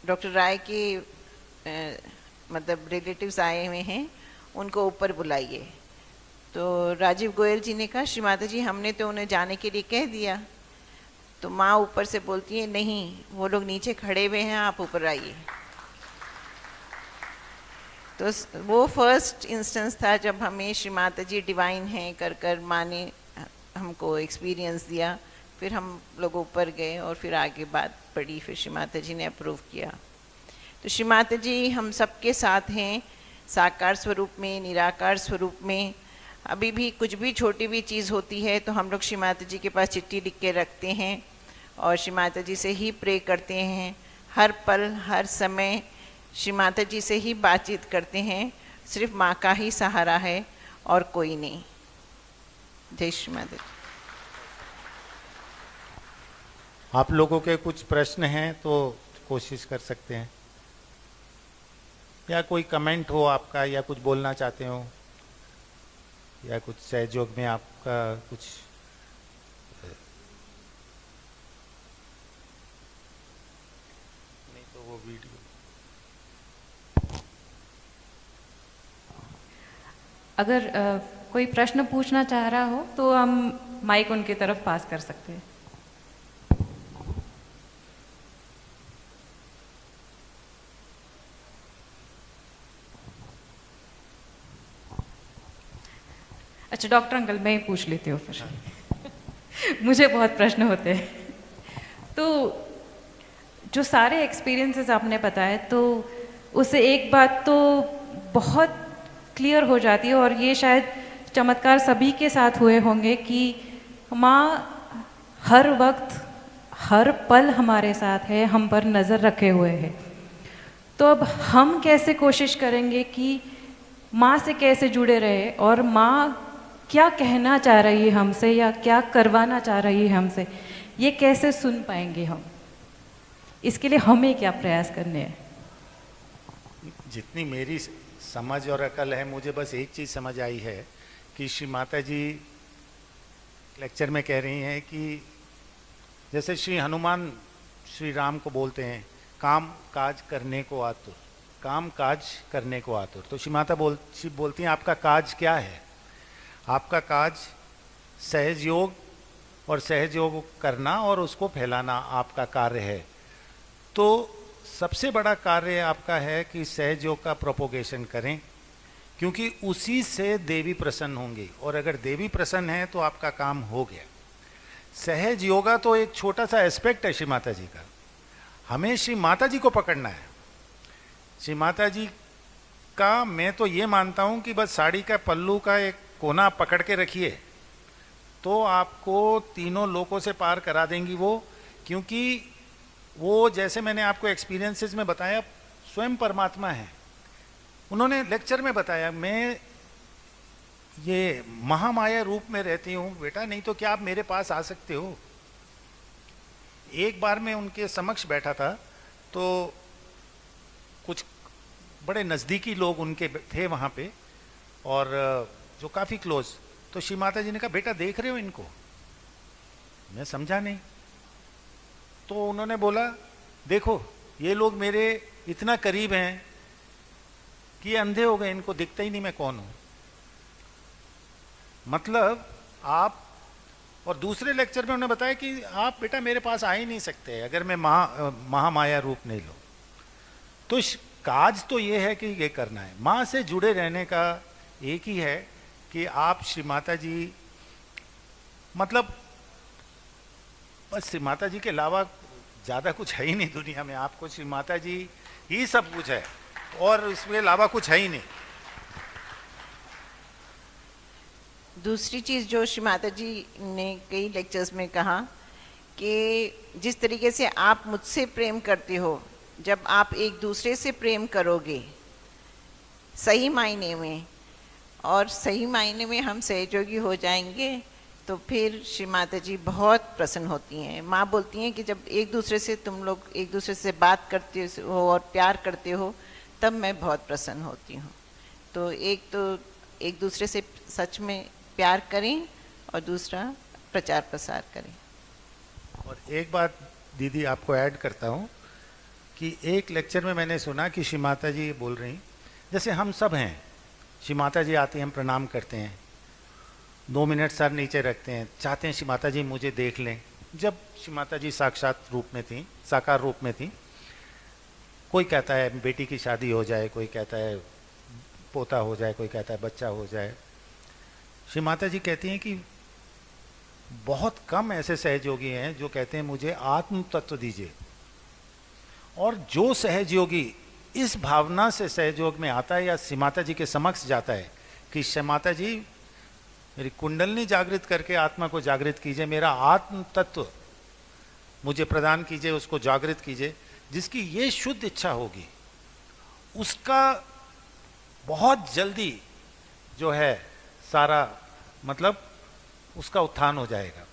डॉक्टर राय के मतलब रिलेटिव्स आए हुए हैं, उनको ऊपर बुलाइए। तो राजीव गोयल जी ने कहा श्री माता जी हमने तो उन्हें जाने के लिए कह दिया। तो माँ ऊपर से बोलती है नहीं, वो लोग नीचे खड़े हुए हैं, आप ऊपर आइए। तो वो फर्स्ट इंस्टेंस था जब हमें श्री माता जी डिवाइन हैं कर माँ ने हमको एक्सपीरियंस दिया। फिर हम लोग ऊपर गए और फिर आगे बात बढ़ी, फिर श्री माता जी ने अप्रूव किया। तो श्री माता जी हम सबके साथ हैं, साकार स्वरूप में, निराकार स्वरूप में। अभी भी कुछ भी छोटी भी चीज़ होती है तो हम लोग श्री माता जी के पास चिट्ठी लिख के रखते हैं और श्री माता जी से ही प्रे करते हैं। हर पल हर समय श्री माता जी से ही बातचीत करते हैं। सिर्फ माँ का ही सहारा है और कोई नहीं। जय श्री माता जी। आप लोगों के कुछ प्रश्न हैं तो कोशिश कर सकते हैं, या कोई कमेंट हो आपका, या कुछ बोलना चाहते हो, या कुछ सहयोग में आपका कुछ नहीं तो वो वीडियो। अगर कोई प्रश्न पूछना चाह रहा हो तो हम माइक उनकी तरफ पास कर सकते हैं। अच्छा डॉक्टर अंकल, मैं ही पूछ लेती हूँ फिर। मुझे बहुत प्रश्न होते हैं। तो जो सारे एक्सपीरियंसेस आपने बताए, तो उससे एक बात तो बहुत क्लियर हो जाती है, और ये शायद चमत्कार सभी के साथ हुए होंगे कि माँ हर वक्त हर पल हमारे साथ है, हम पर नज़र रखे हुए है। तो अब हम कैसे कोशिश करेंगे कि माँ से कैसे जुड़े रहे, और माँ क्या कहना चाह रही है हमसे या क्या करवाना चाह रही है हमसे, ये कैसे सुन पाएंगे हम? इसके लिए हमें क्या प्रयास करने हैं? जितनी मेरी समझ और अकल है, मुझे बस एक चीज़ समझ आई है कि श्री माता जी लेक्चर में कह रही हैं कि जैसे श्री हनुमान श्री राम को बोलते हैं काम काज करने को आतुर, काम काज करने को आतुर। तो श्री माता बोलती हैं आपका काज क्या है? आपका काज सहयोग और सहयोग करना और उसको फैलाना आपका कार्य है। तो सबसे बड़ा कार्य आपका है कि सहयोग का प्रोपोगेशन करें, क्योंकि उसी से देवी प्रसन्न होंगी, और अगर देवी प्रसन्न है तो आपका काम हो गया। सहज योगा तो एक छोटा सा एस्पेक्ट है श्री माता जी का, हमें श्री माता जी को पकड़ना है। श्री माता जी का मैं तो ये मानता हूं कि बस साड़ी का पल्लू का एक कोना पकड़ के रखिए तो आपको तीनों लोकों से पार करा देंगी वो, क्योंकि वो जैसे मैंने आपको एक्सपीरियंसेस में बताया स्वयं परमात्मा है। उन्होंने लेक्चर में बताया मैं ये महामाया रूप में रहती हूँ बेटा, नहीं तो क्या आप मेरे पास आ सकते हो? एक बार मैं उनके समक्ष बैठा था तो कुछ बड़े नज़दीकी लोग उनके थे वहाँ पे, और जो काफ़ी क्लोज। तो श्री माता जी ने कहा बेटा देख रहे हो इनको? मैं समझा नहीं। तो उन्होंने बोला देखो ये लोग मेरे इतना करीब हैं कि ये अंधे हो गए, इनको दिखता ही नहीं मैं कौन हूं। मतलब आप, और दूसरे लेक्चर में उन्होंने बताया कि आप बेटा मेरे पास आ ही नहीं सकते अगर मैं महामाया रूप नहीं लूं। तो काज तो ये है कि ये करना है, माँ से जुड़े रहने का एक ही है कि आप श्री माता जी, मतलब बस श्री माता जी के अलावा ज़्यादा कुछ है ही नहीं दुनिया में, आपको श्री माता जी ही सब कुछ है और इसके अलावा कुछ है ही नहीं। दूसरी चीज़ जो श्री माता जी ने कई लेक्चर्स में कहा कि जिस तरीके से आप मुझसे प्रेम करते हो, जब आप एक दूसरे से प्रेम करोगे सही मायने में, और सही मायने में हम सहयोगी हो जाएंगे, तो फिर श्री माता जी बहुत प्रसन्न होती हैं। माँ बोलती हैं कि जब एक दूसरे से तुम लोग एक दूसरे से बात करते हो और प्यार करते हो तब मैं बहुत प्रसन्न होती हूँ। तो एक दूसरे से सच में प्यार करें और दूसरा प्रचार प्रसार करें। और एक बात दीदी आपको ऐड करता हूँ कि एक लेक्चर में मैंने सुना कि श्री माता जी बोल रही, जैसे हम सब हैं, श्री माता जी आती हैं, हम प्रणाम करते हैं, 2 मिनट सर नीचे रखते हैं, चाहते हैं श्री माता जी मुझे देख लें। जब श्री माता जी साक्षात रूप में थी, साकार रूप में थी, कोई कहता है बेटी की शादी हो जाए, कोई कहता है पोता हो जाए, कोई कहता है बच्चा हो जाए। श्री माता जी कहती हैं कि बहुत कम ऐसे सहयोगी हैं जो कहते हैं मुझे आत्म तत्व दीजिए। और जो सहयोगी इस भावना से सहयोग में आता है या श्री माता जी के समक्ष जाता है कि श्री माता जी मेरी कुंडलनी जागृत करके आत्मा को जागृत कीजिए, मेरा आत्म तत्व मुझे प्रदान कीजिए, उसको जागृत कीजिए, जिसकी ये शुद्ध इच्छा होगी उसका बहुत जल्दी जो है सारा मतलब उसका उत्थान हो जाएगा।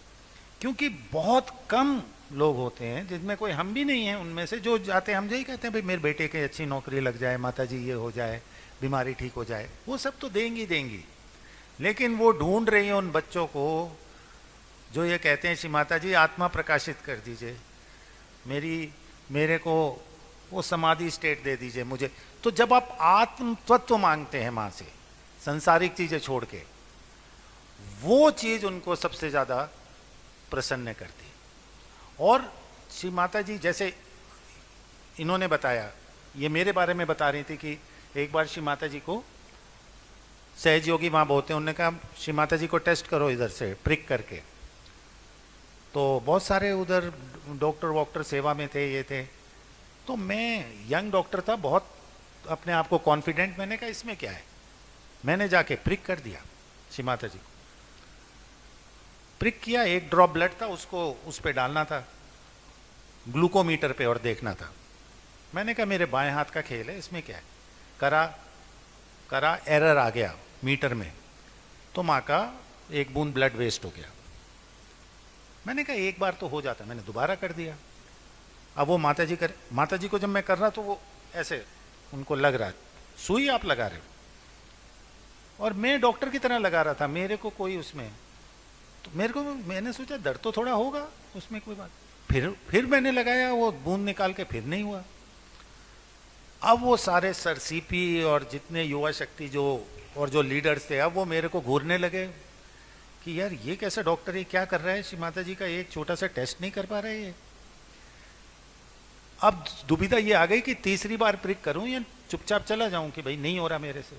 क्योंकि बहुत कम लोग होते हैं, जिनमें कोई हम भी नहीं हैं, उनमें से जो जाते हैं हम यही कहते हैं भाई मेरे बेटे के अच्छी नौकरी लग जाए, माता जी ये हो जाए, बीमारी ठीक हो जाए, वो सब तो देंगी देंगी, लेकिन वो ढूंढ रही हैं उन बच्चों को जो ये कहते हैं श्री माता जी आत्मा प्रकाशित कर दीजिए, मेरे को वो समाधि स्टेट दे दीजिए मुझे। तो जब आप आत्म तत्व मांगते हैं माँ से, संसारिक चीजें छोड़ के, वो चीज उनको सबसे ज्यादा प्रसन्न करती। और श्री माता जी जैसे इन्होंने बताया, ये मेरे बारे में बता रही थी कि एक बार श्री माता जी को सहयोगी वहां बहुत हैं, उन्होंने कहा श्री माता जी को टेस्ट करो इधर से प्रिक करके। तो बहुत सारे उधर डॉक्टर वॉक्टर सेवा में थे, ये थे, तो मैं यंग डॉक्टर था, बहुत अपने आप को कॉन्फिडेंट, मैंने कहा इसमें क्या है, मैंने जाके प्रिक कर दिया श्री माता जी को। प्रिक किया, एक ड्रॉप ब्लड था, उसको उस पे डालना था ग्लूकोमीटर पे और देखना था। मैंने कहा मेरे बाएं हाथ का खेल है, इसमें क्या है। करा एरर आ गया मीटर में, तो माँ का एक बूंद ब्लड वेस्ट हो गया। मैंने कहा एक बार तो हो जाता, मैंने दोबारा कर दिया। अब वो माता जी को जब मैं कर रहा तो वो ऐसे उनको लग रहा सुई आप लगा रहे हो, और मैं डॉक्टर की तरह लगा रहा था, मेरे को कोई उसमें, तो मैंने सोचा दर्द तो थोड़ा होगा उसमें, कोई बात। फिर मैंने लगाया, वो बूंद निकाल के फिर नहीं हुआ। अब वो सारे सर सीपी और जितने युवा शक्ति जो लीडर्स थे, अब वो मेरे को घूरने लगे कि यार ये कैसा डॉक्टर है, क्या कर रहा है, श्री माता जी का एक छोटा सा टेस्ट नहीं कर पा रहे ये। अब दुविधा ये आ गई कि तीसरी बार प्रिक करूं या चुपचाप चला जाऊं कि भाई नहीं हो रहा मेरे से।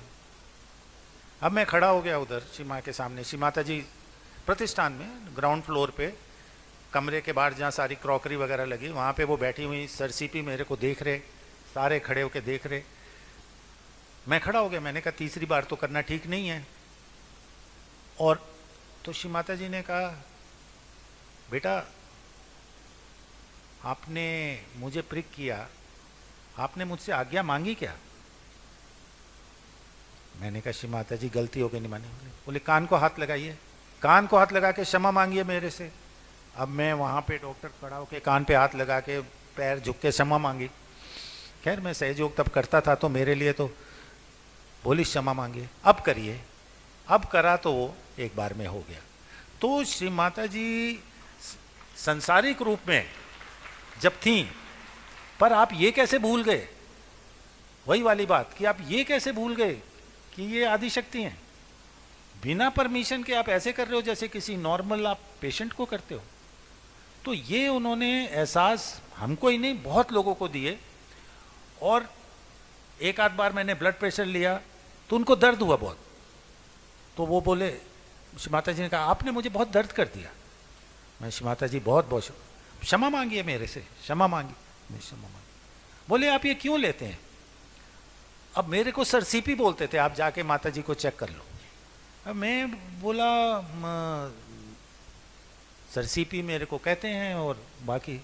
अब मैं खड़ा हो गया उधर श्री माँ के सामने, श्री माता जी प्रतिष्ठान में ग्राउंड फ्लोर पे कमरे के बाहर जहाँ सारी क्रॉकरी वगैरह लगी, वहाँ पे वो बैठी हुई सर सीपी मेरे को देख रहे, सारे खड़े होके देख रहे। मैं खड़ा हो गया, मैंने कहा तीसरी बार तो करना ठीक नहीं है। और तो श्री माता जी ने कहा बेटा आपने मुझे प्रिक किया, आपने मुझसे आज्ञा मांगी क्या। मैंने कहा श्री माता जी गलती हो गई, नहीं मानी। बोले कान को हाथ लगाइए, कान को हाथ लगा के क्षमा मांगिए मेरे से। अब मैं वहां पे डॉक्टर खड़ा होके कान पे हाथ लगा के पैर झुक के क्षमा मांगी। खैर मैं सहयोग तब करता था तो मेरे लिए तो बोली क्षमा मांगिए, अब करिए। अब करा तो वो एक बार में हो गया। तो श्री माता जी संसारिक रूप में जब थी, पर आप ये कैसे भूल गए, वही वाली बात कि आप ये कैसे भूल गए कि ये आदिशक्ति हैं। बिना परमिशन के आप ऐसे कर रहे हो जैसे किसी नॉर्मल आप पेशेंट को करते हो। तो ये उन्होंने एहसास हमको ही नहीं बहुत लोगों को दिए। और एक आध बार मैंने ब्लड प्रेशर लिया तो उनको दर्द हुआ बहुत, तो वो बोले, श्री माता जी ने कहा आपने मुझे बहुत दर्द कर दिया। मैं श्री माता जी बहुत बहुत क्षमा मांगिए मेरे से, क्षमा मांगी, मैं क्षमा मांगी। बोले आप ये क्यों लेते हैं। अब मेरे को सर सीपी बोलते थे, आप जाके माता जी को चेक कर लो। अब मैं बोला सर सीपी मेरे को कहते हैं और बाकी।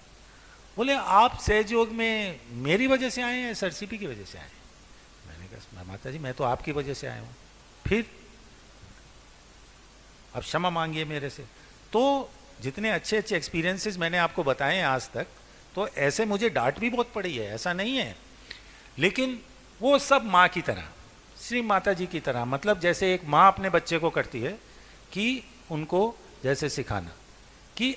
बोले आप सहयोग में मेरी वजह से आए हैं, सर सीपी की वजह से आए। मैंने कहा माता जी मैं तो आपकी वजह से आया हूँ। फिर अब क्षमा मांगिए मेरे से। तो जितने अच्छे अच्छे एक्सपीरियंसेस मैंने आपको बताए हैं आज तक, तो ऐसे मुझे डांट भी बहुत पड़ी है, ऐसा नहीं है, लेकिन वो सब माँ की तरह, श्री माता जी की तरह, मतलब जैसे एक माँ अपने बच्चे को करती है कि उनको जैसे सिखाना कि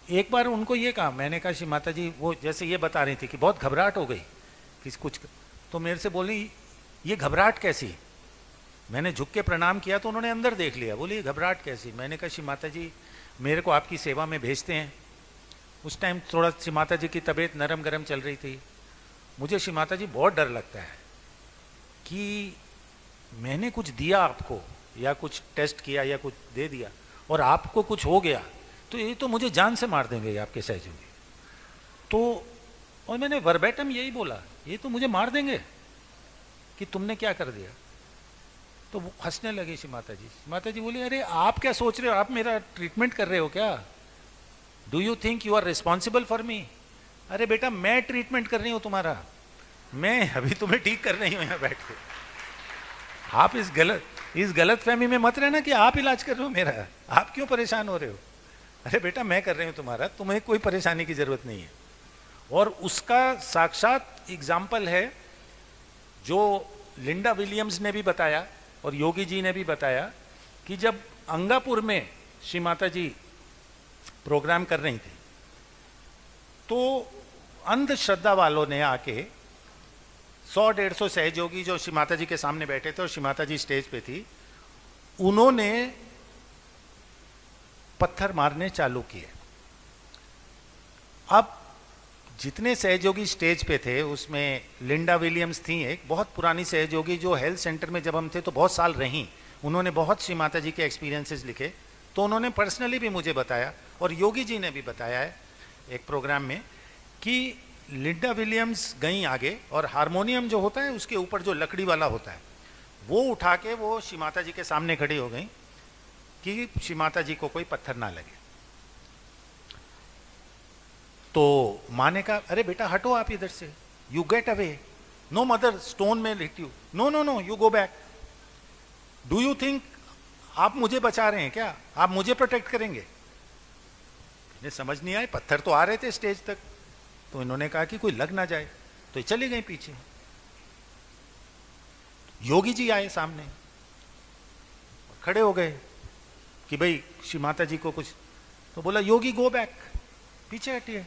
एक बार उनको ये कहा, मैंने कहा श्री माता जी, वो जैसे ये बता रही थी कि बहुत घबराहट हो गई कि कुछ, तो मेरे से बोली ये घबराहट कैसी। मैंने झुक के प्रणाम किया तो उन्होंने अंदर देख लिया, बोली ये घबराहट कैसी। मैंने कहा श्री माता जी मेरे को आपकी सेवा में भेजते हैं। उस टाइम थोड़ा श्री माता जी की तबीयत नरम गरम चल रही थी। मुझे श्री माता जी बहुत डर लगता है कि मैंने कुछ दिया आपको या कुछ टेस्ट किया या कुछ दे दिया और आपको कुछ हो गया तो ये तो मुझे जान से मार देंगे आपके सहयोगी। तो और मैंने वर्बेटम यही बोला, ये तो मुझे मार देंगे कि तुमने क्या कर दिया। तो वो हंसने लगे श्री माता जी। माता जी बोली, अरे आप क्या सोच रहे हो, आप मेरा ट्रीटमेंट कर रहे हो क्या? Do you think you are responsible for me? अरे बेटा मैं ट्रीटमेंट कर रही हूं तुम्हारा, मैं अभी तुम्हें ठीक कर रही हूं यहाँ बैठ के। आप इस गलत फहमी में मत रहना कि आप इलाज कर रहे हो मेरा, आप क्यों परेशान हो रहे हो। अरे बेटा मैं कर रही हूं तुम्हारा, तुम्हें कोई परेशानी की जरूरत नहीं है। और उसका साक्षात एग्जाम्पल है जो लिंडा विलियम्स ने भी बताया और योगी जी ने भी बताया कि जब अंगापुर में श्री माता जी प्रोग्राम कर रही थी तो अंधश्रद्धा वालों ने आके 100-150 सहयोगी जो श्री माता जी के सामने बैठे थे और श्री माता जी स्टेज पे थी, उन्होंने पत्थर मारने चालू किए। अब जितने सहयोगी स्टेज पे थे उसमें लिंडा विलियम्स थी, एक बहुत पुरानी सहयोगी जो हेल्थ सेंटर में जब हम थे तो बहुत साल रहीं, उन्होंने बहुत श्री माता जी के एक्सपीरियंसेस लिखे। तो उन्होंने पर्सनली भी मुझे बताया और योगी जी ने भी बताया है एक प्रोग्राम में कि लिंडा विलियम्स गई आगे और हारमोनियम जो होता है उसके ऊपर जो लकड़ी वाला होता है वो उठा के वो श्री माता जी के सामने खड़ी हो गई कि श्री माता जी को कोई पत्थर ना लगे। तो माँ ने कहा, अरे बेटा हटो आप इधर से, you get away, no mother stone में hit you, no no no you go back. Do you think आप मुझे बचा रहे हैं क्या, आप मुझे प्रोटेक्ट करेंगे? इन्हें समझ नहीं आए, पत्थर तो आ रहे थे स्टेज तक, तो इन्होंने कहा कि कोई लग ना जाए, तो चली गई पीछे। योगी जी आए सामने, खड़े हो गए कि भाई श्री माता जी को कुछ, तो बोला योगी गो बैक, पीछे हटिए।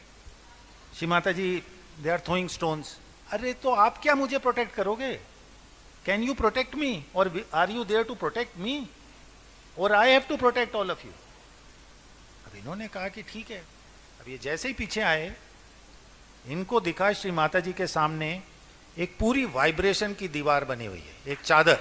श्री माता जी दे आर थ्रोइंग स्टोन्स। अरे तो आप क्या मुझे प्रोटेक्ट करोगे? कैन यू प्रोटेक्ट मी और are you there to protect me और I have to protect all of you. अब इन्होंने कहा कि ठीक है। अब ये जैसे ही पीछे आए, इनको दिखा श्री माता जी के सामने एक पूरी वाइब्रेशन की दीवार बनी हुई है, एक चादर,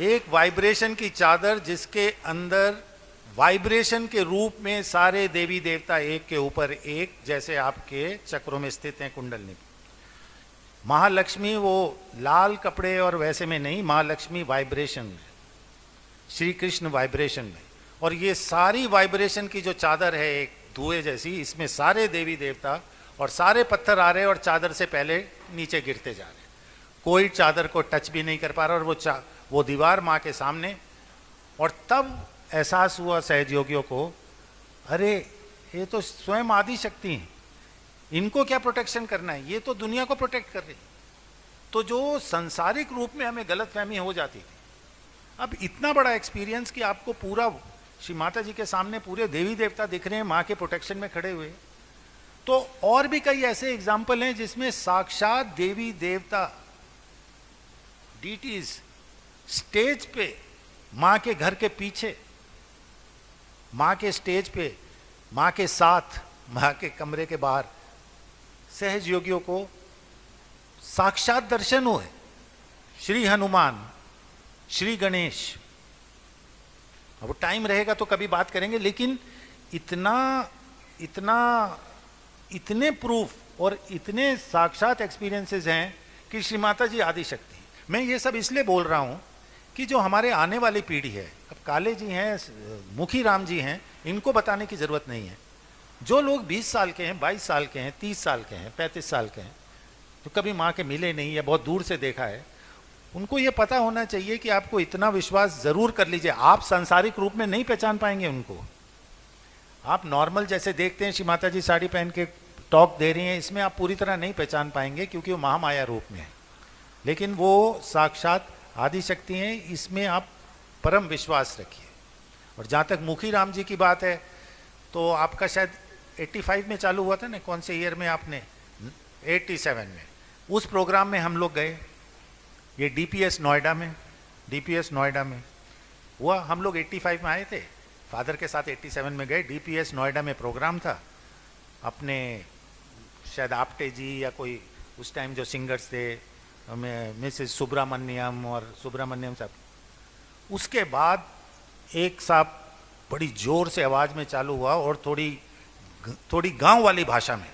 एक वाइब्रेशन की चादर जिसके अंदर वाइब्रेशन के रूप में सारे देवी देवता एक के ऊपर एक, जैसे आपके चक्रों में स्थित हैं कुंडलनी। महालक्ष्मी वो लाल कपड़े और वैसे में नहीं, महालक्ष्मी वाइब्रेशन में, श्री कृष्ण वाइब्रेशन में। और ये सारी वाइब्रेशन की जो चादर है एक धुएं जैसी, इसमें सारे देवी देवता और सारे पत्थर आ रहे और चादर से पहले नीचे गिरते जा रहे, कोई चादर को टच भी नहीं कर पा रहा। और वो दीवार माँ के सामने। और तब एहसास हुआ सहयोगियों को, अरे ये तो स्वयं आदि शक्ति हैं, इनको क्या प्रोटेक्शन करना है, ये तो दुनिया को प्रोटेक्ट कर रही। तो जो संसारिक रूप में हमें गलतफहमी हो जाती थी, अब इतना बड़ा एक्सपीरियंस कि आपको पूरा श्री माता जी के सामने पूरे देवी देवता दिख रहे हैं माँ के प्रोटेक्शन में खड़े हुए। तो और भी कई ऐसे एग्जाम्पल हैं जिसमें साक्षात देवी देवता डीटीज स्टेज पे, माँ के घर के पीछे, माँ के स्टेज पे, माँ के साथ, माँ के कमरे के बाहर सहज योगियों को साक्षात दर्शन हुए। श्री हनुमान, श्री गणेश, अब टाइम रहेगा तो कभी बात करेंगे, लेकिन इतने प्रूफ और इतने साक्षात एक्सपीरियंसेस हैं कि श्री माता जी आदि शक्ति। मैं ये सब इसलिए बोल रहा हूँ कि जो हमारे आने वाली पीढ़ी है, अब काले जी हैं, मुखी राम जी हैं, इनको बताने की जरूरत नहीं है। जो लोग 20 साल के हैं, 22 साल के हैं, 30 साल के हैं, 35 साल के हैं, तो कभी माँ के मिले नहीं या बहुत दूर से देखा है, उनको ये पता होना चाहिए कि आपको इतना विश्वास जरूर कर लीजिए, आप सांसारिक रूप में नहीं पहचान पाएंगे उनको। आप नॉर्मल जैसे देखते हैं श्री माता जी साड़ी पहन के टॉक दे रही हैं, इसमें आप पूरी तरह नहीं पहचान पाएंगे क्योंकि वो महामाया रूप में है, लेकिन वो साक्षात आदि शक्ति हैं, इसमें आप परम विश्वास रखिए। और जहाँ तक मुखी राम जी की बात है, तो आपका शायद 85 में चालू हुआ था ना, कौन से ईयर में आपने? 87 में। उस प्रोग्राम में हम लोग गए, ये डीपीएस नोएडा में हुआ। हम लोग 85 में आए थे, फादर के साथ 87 में गए। डीपीएस नोएडा में प्रोग्राम था, अपने शायद आप्टे जी या कोई उस टाइम जो सिंगर्स थे, मिसेस सुब्रमण्यम और सुब्रमण्यम साहब, उसके बाद एक साहब बड़ी जोर से आवाज में चालू हुआ और थोड़ी गांव वाली भाषा में,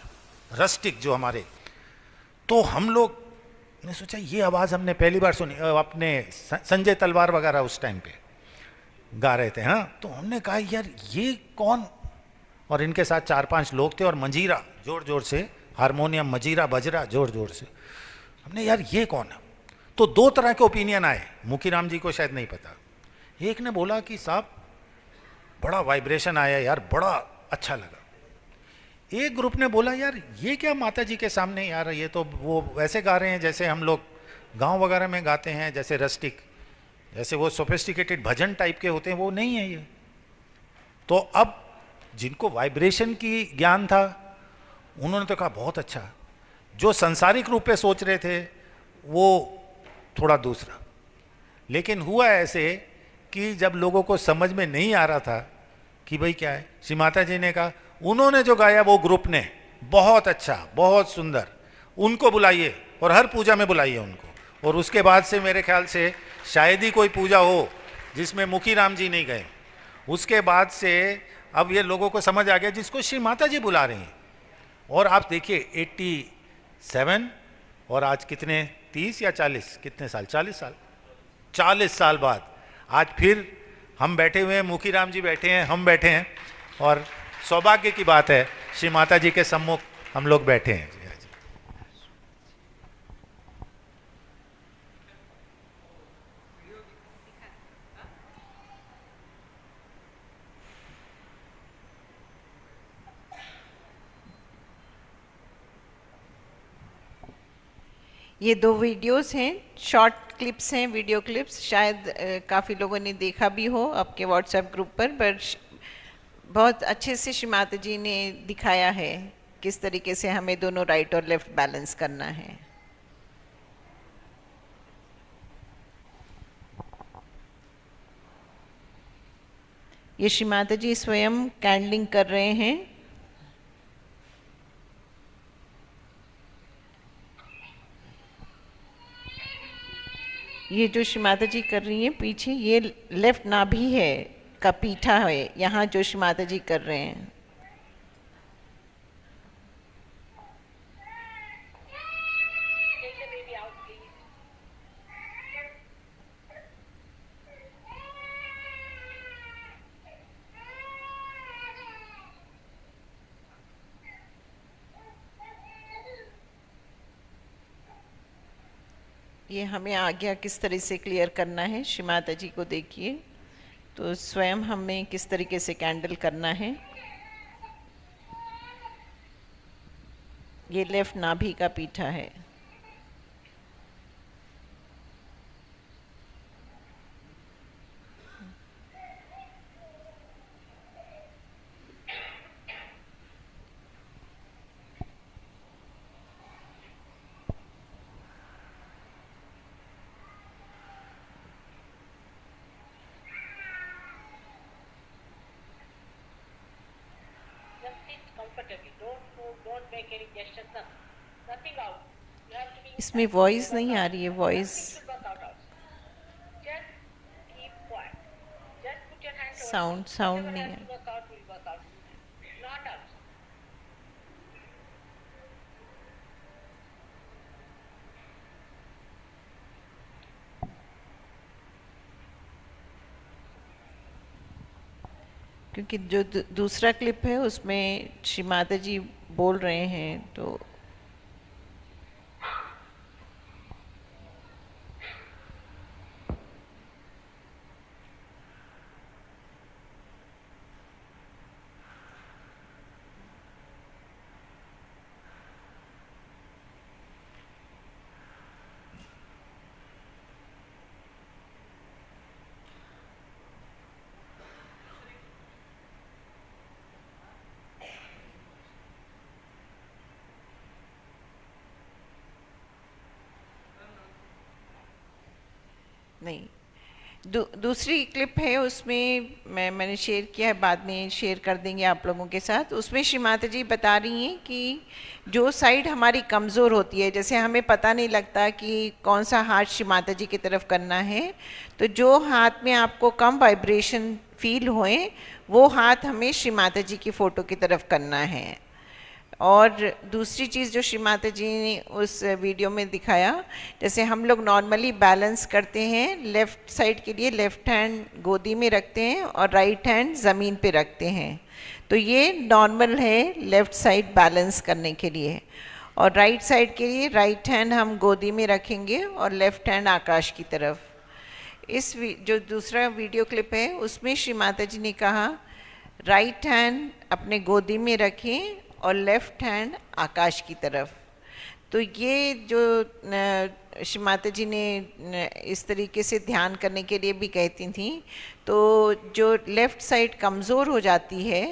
रस्टिक जो हमारे, तो हम लोग ने सोचा ये आवाज हमने पहली बार सुनी। अपने संजय तलवार वगैरह उस टाइम पे गा रहे थे। हाँ, तो हमने कहा यार ये कौन, और इनके साथ 4-5 लोग थे और मंजीरा जोर जोर से, हारमोनियम मजीरा बजरा जोर जोर से। हमने यार ये कौन है। तो 2 तरह के ओपिनियन आए, मुखीराम जी को शायद नहीं पता। एक ने बोला कि साहब बड़ा वाइब्रेशन आया यार, बड़ा अच्छा लगा। एक ग्रुप ने बोला यार ये क्या माता जी के सामने यार, ये तो वो वैसे गा रहे हैं जैसे हम लोग गांव वगैरह में गाते हैं, जैसे रस्टिक, जैसे वो सोफिस्टिकेटेड भजन टाइप के होते हैं, वो नहीं है ये। तो अब जिनको वाइब्रेशन की ज्ञान था उन्होंने तो कहा बहुत अच्छा। जो संसारिक रूप पे सोच रहे थे वो थोड़ा दूसरा। लेकिन हुआ ऐसे कि जब लोगों को समझ में नहीं आ रहा था कि भाई क्या है, श्री माता जी ने कहा उन्होंने जो गाया वो ग्रुप ने बहुत अच्छा, बहुत सुंदर, उनको बुलाइए और हर पूजा में बुलाइए उनको। और उसके बाद से मेरे ख्याल से शायद ही कोई पूजा हो जिसमें मुखीराम जी नहीं गए। उसके बाद से अब ये लोगों को समझ आ गया जिसको श्री माता जी बुला रही हैं। और आप देखिए 87 और आज कितने, 30 या 40, कितने साल, 40 साल बाद आज फिर हम बैठे हुए हैं, मुखीराम जी बैठे हैं, हम बैठे हैं, और सौभाग्य की बात है श्री माता जी के सम्मुख हम लोग बैठे हैं। ये 2 वीडियोस हैं, शॉर्ट क्लिप्स हैं, वीडियो क्लिप्स। शायद काफ़ी लोगों ने देखा भी हो आपके व्हाट्सएप ग्रुप पर बहुत अच्छे से श्री माता जी ने दिखाया है किस तरीके से हमें दोनों राइट और लेफ्ट बैलेंस करना है। ये श्री माता जी स्वयं कैंडलिंग कर रहे हैं। ये जो श्री माता जी कर रही हैं पीछे, ये लेफ्ट नाभि है का पीठा है, यहाँ जो श्री माता जी कर रहे हैं। ये हमें आज्ञा किस तरह से क्लियर करना है, श्री माता जी को देखिए तो स्वयं हमें किस तरीके से कैंडल करना है। ये लेफ्ट नाभि का पीठा है। इसमें वॉइस नहीं आ रही है, वॉइस साउंड नहीं है। क्योंकि जो दूसरा क्लिप है उसमें श्री माता जी बोल रहे हैं तो नहीं, दूसरी क्लिप है, उसमें मैंने शेयर किया है, बाद में शेयर कर देंगे आप लोगों के साथ। उसमें श्री माता जी बता रही हैं कि जो साइड हमारी कमज़ोर होती है, जैसे हमें पता नहीं लगता कि कौन सा हाथ श्री माता जी की तरफ करना है, तो जो हाथ में आपको कम वाइब्रेशन फील होए वो हाथ हमें श्री माता जी की फ़ोटो की तरफ करना है। और दूसरी चीज़ जो श्री माता जी ने उस वीडियो में दिखाया, जैसे हम लोग नॉर्मली बैलेंस करते हैं, लेफ़्ट साइड के लिए लेफ़्ट हैंड गोदी में रखते हैं और राइट हैंड ज़मीन पे रखते हैं, तो ये नॉर्मल है लेफ़्ट साइड बैलेंस करने के लिए। और राइट साइड के लिए राइट हैंड हम गोदी में रखेंगे और लेफ़्ट हैंड आकाश की तरफ। इस जो दूसरा वीडियो क्लिप है उसमें श्री माता जी ने कहा राइट हैंड अपने गोदी में रखें और लेफ़्ट हैंड आकाश की तरफ। तो ये जो श्री माता जी ने इस तरीके से ध्यान करने के लिए भी कहती थी, तो जो लेफ़्ट साइड कमज़ोर हो जाती है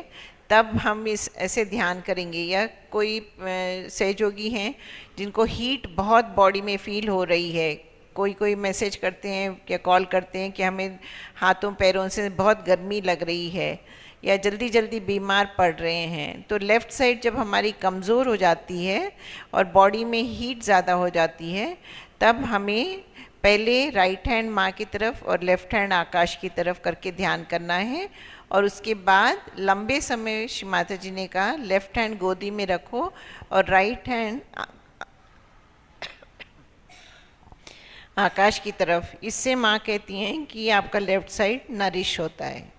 तब हम इस ऐसे ध्यान करेंगे। या कोई सहयोगी हैं जिनको हीट बहुत बॉडी में फील हो रही है, कोई मैसेज करते हैं या कॉल करते हैं कि हमें हाथों पैरों से बहुत गर्मी लग रही है या जल्दी जल्दी बीमार पड़ रहे हैं, तो लेफ़्ट साइड जब हमारी कमज़ोर हो जाती है और बॉडी में हीट ज़्यादा हो जाती है, तब हमें पहले राइट हैंड माँ की तरफ और लेफ़्ट हैंड आकाश की तरफ करके ध्यान करना है। और उसके बाद लंबे समय श्री माता जी ने कहा लेफ़्ट हैंड गोदी में रखो और राइट हैंड आकाश की तरफ। इससे माँ कहती हैं कि आपका लेफ़्ट साइड नरिश होता है।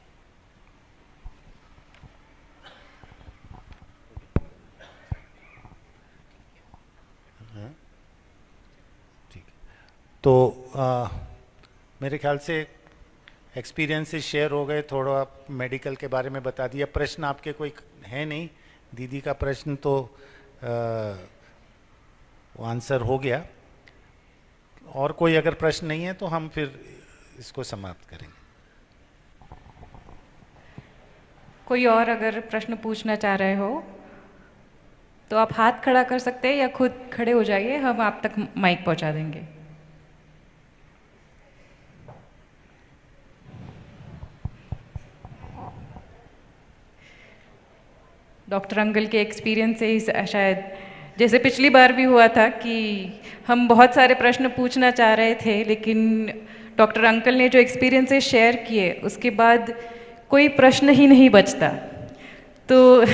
तो मेरे ख्याल से एक्सपीरियंसेस शेयर हो गए, थोड़ा मेडिकल के बारे में बता दिया। प्रश्न आपके कोई है नहीं? दीदी का प्रश्न तो वो आंसर हो गया। और कोई अगर प्रश्न नहीं है तो हम फिर इसको समाप्त करेंगे। कोई और अगर प्रश्न पूछना चाह रहे हो तो आप हाथ खड़ा कर सकते हैं या खुद खड़े हो जाइए, हम आप तक माइक पहुंचा देंगे। डॉक्टर अंकल के एक्सपीरियंस से ही शायद, जैसे पिछली बार भी हुआ था कि हम बहुत सारे प्रश्न पूछना चाह रहे थे, लेकिन डॉक्टर अंकल ने जो एक्सपीरियंसेस शेयर किए उसके बाद कोई प्रश्न ही नहीं बचता। तो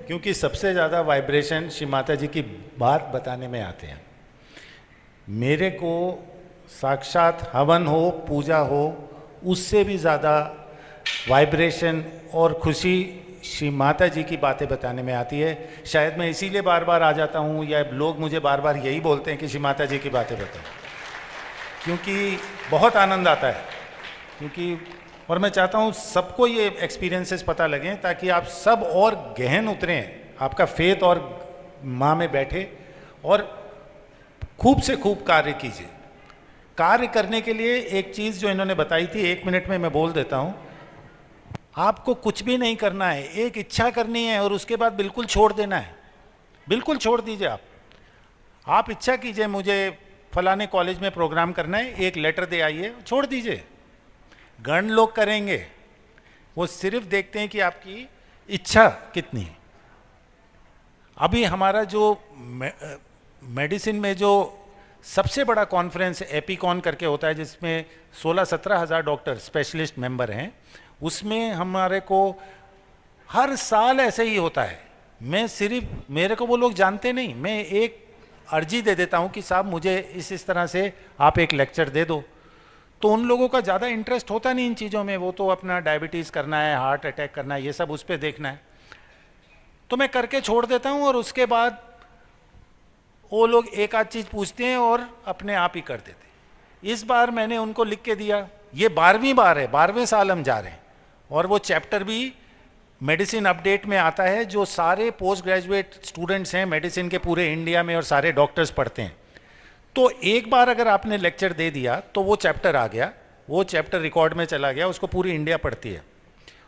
क्योंकि सबसे ज़्यादा वाइब्रेशन श्री माता जी की बात बताने में आते हैं। मेरे को साक्षात हवन हो, पूजा हो, उससे भी ज़्यादा वाइब्रेशन और खुशी श्री माता जी की बातें बताने में आती है। शायद मैं इसीलिए बार बार आ जाता हूँ, या लोग मुझे बार बार यही बोलते हैं कि श्री माता जी की बातें बताओ, क्योंकि बहुत आनंद आता है। क्योंकि और मैं चाहता हूँ सबको ये एक्सपीरियंसेस पता लगें, ताकि आप सब और गहन उतरें, आपका फेथ और माँ में बैठे और खूब से खूब कार्य कीजिए। कार्य करने के लिए एक चीज़ जो इन्होंने बताई थी, 1 मिनट में मैं बोल देता हूँ। आपको कुछ भी नहीं करना है, एक इच्छा करनी है और उसके बाद बिल्कुल छोड़ देना है। बिल्कुल छोड़ दीजिए। आप इच्छा कीजिए मुझे फलाने कॉलेज में प्रोग्राम करना है, एक लेटर दे आइए, छोड़ दीजिए। गण लोग करेंगे, वो सिर्फ देखते हैं कि आपकी इच्छा कितनी है। अभी हमारा जो मेडिसिन में जो सबसे बड़ा कॉन्फ्रेंस एपिकॉन करके होता है, जिसमें 16-17 हज़ार डॉक्टर स्पेशलिस्ट मेंबर हैं, उसमें हमारे को हर साल ऐसे ही होता है। मैं सिर्फ, मेरे को वो लोग जानते नहीं, मैं एक अर्जी दे देता हूँ कि साहब मुझे इस तरह से आप एक लेक्चर दे दो, तो उन लोगों का ज़्यादा इंटरेस्ट होता नहीं इन चीज़ों में। वो तो अपना डायबिटीज़ करना है, हार्ट अटैक करना है, ये सब उस पर देखना है, तो मैं करके छोड़ देता हूँ। और उसके बाद वो लोग एक आध चीज़ पूछते हैं और अपने आप ही कर देते। इस बार मैंने उनको लिख के दिया, ये 12वीं बार है, 12वें साल हम जा रहे हैं, और वो चैप्टर भी मेडिसिन अपडेट में आता है, जो सारे पोस्ट ग्रेजुएट स्टूडेंट्स हैं मेडिसिन के पूरे इंडिया में और सारे डॉक्टर्स पढ़ते हैं। तो एक बार अगर आपने लेक्चर दे दिया तो वो चैप्टर आ गया, वो चैप्टर रिकॉर्ड में चला गया, उसको पूरी इंडिया पढ़ती है।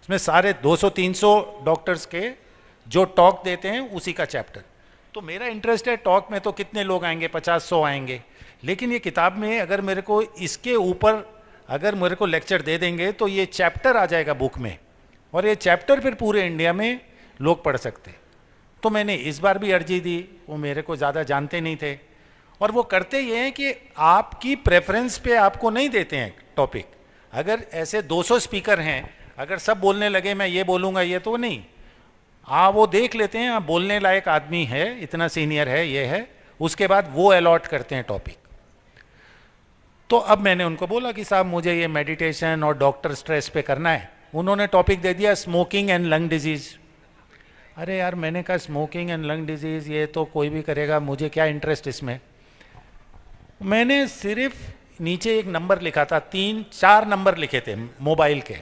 उसमें सारे 200-300 डॉक्टर्स के जो टॉक देते हैं उसी का चैप्टर। तो मेरा इंटरेस्ट है टॉक में, तो कितने लोग आएंगे, 50-100 आएंगे, लेकिन ये किताब में अगर मेरे को इसके ऊपर अगर मेरे को लेक्चर दे देंगे तो ये चैप्टर आ जाएगा बुक में, और ये चैप्टर फिर पूरे इंडिया में लोग पढ़ सकते। तो मैंने इस बार भी अर्जी दी, वो मेरे को ज़्यादा जानते नहीं थे, और वो करते ये हैं कि आपकी प्रेफरेंस पे आपको नहीं देते हैं टॉपिक। अगर ऐसे 200 स्पीकर हैं, अगर सब बोलने लगे मैं ये बोलूँगा ये, तो नहीं, वो देख लेते हैं आप बोलने लायक आदमी है, इतना सीनियर है, ये है, उसके बाद वो अलॉट करते हैं टॉपिक। तो अब मैंने उनको बोला कि साहब मुझे ये मेडिटेशन और डॉक्टर स्ट्रेस पे करना है। उन्होंने टॉपिक दे दिया स्मोकिंग एंड लंग डिजीज़। अरे यार, मैंने कहा स्मोकिंग एंड लंग डिजीज़ ये तो कोई भी करेगा, मुझे क्या इंटरेस्ट इसमें। मैंने सिर्फ नीचे एक नंबर लिखा था, 3-4 नंबर लिखे थे मोबाइल के,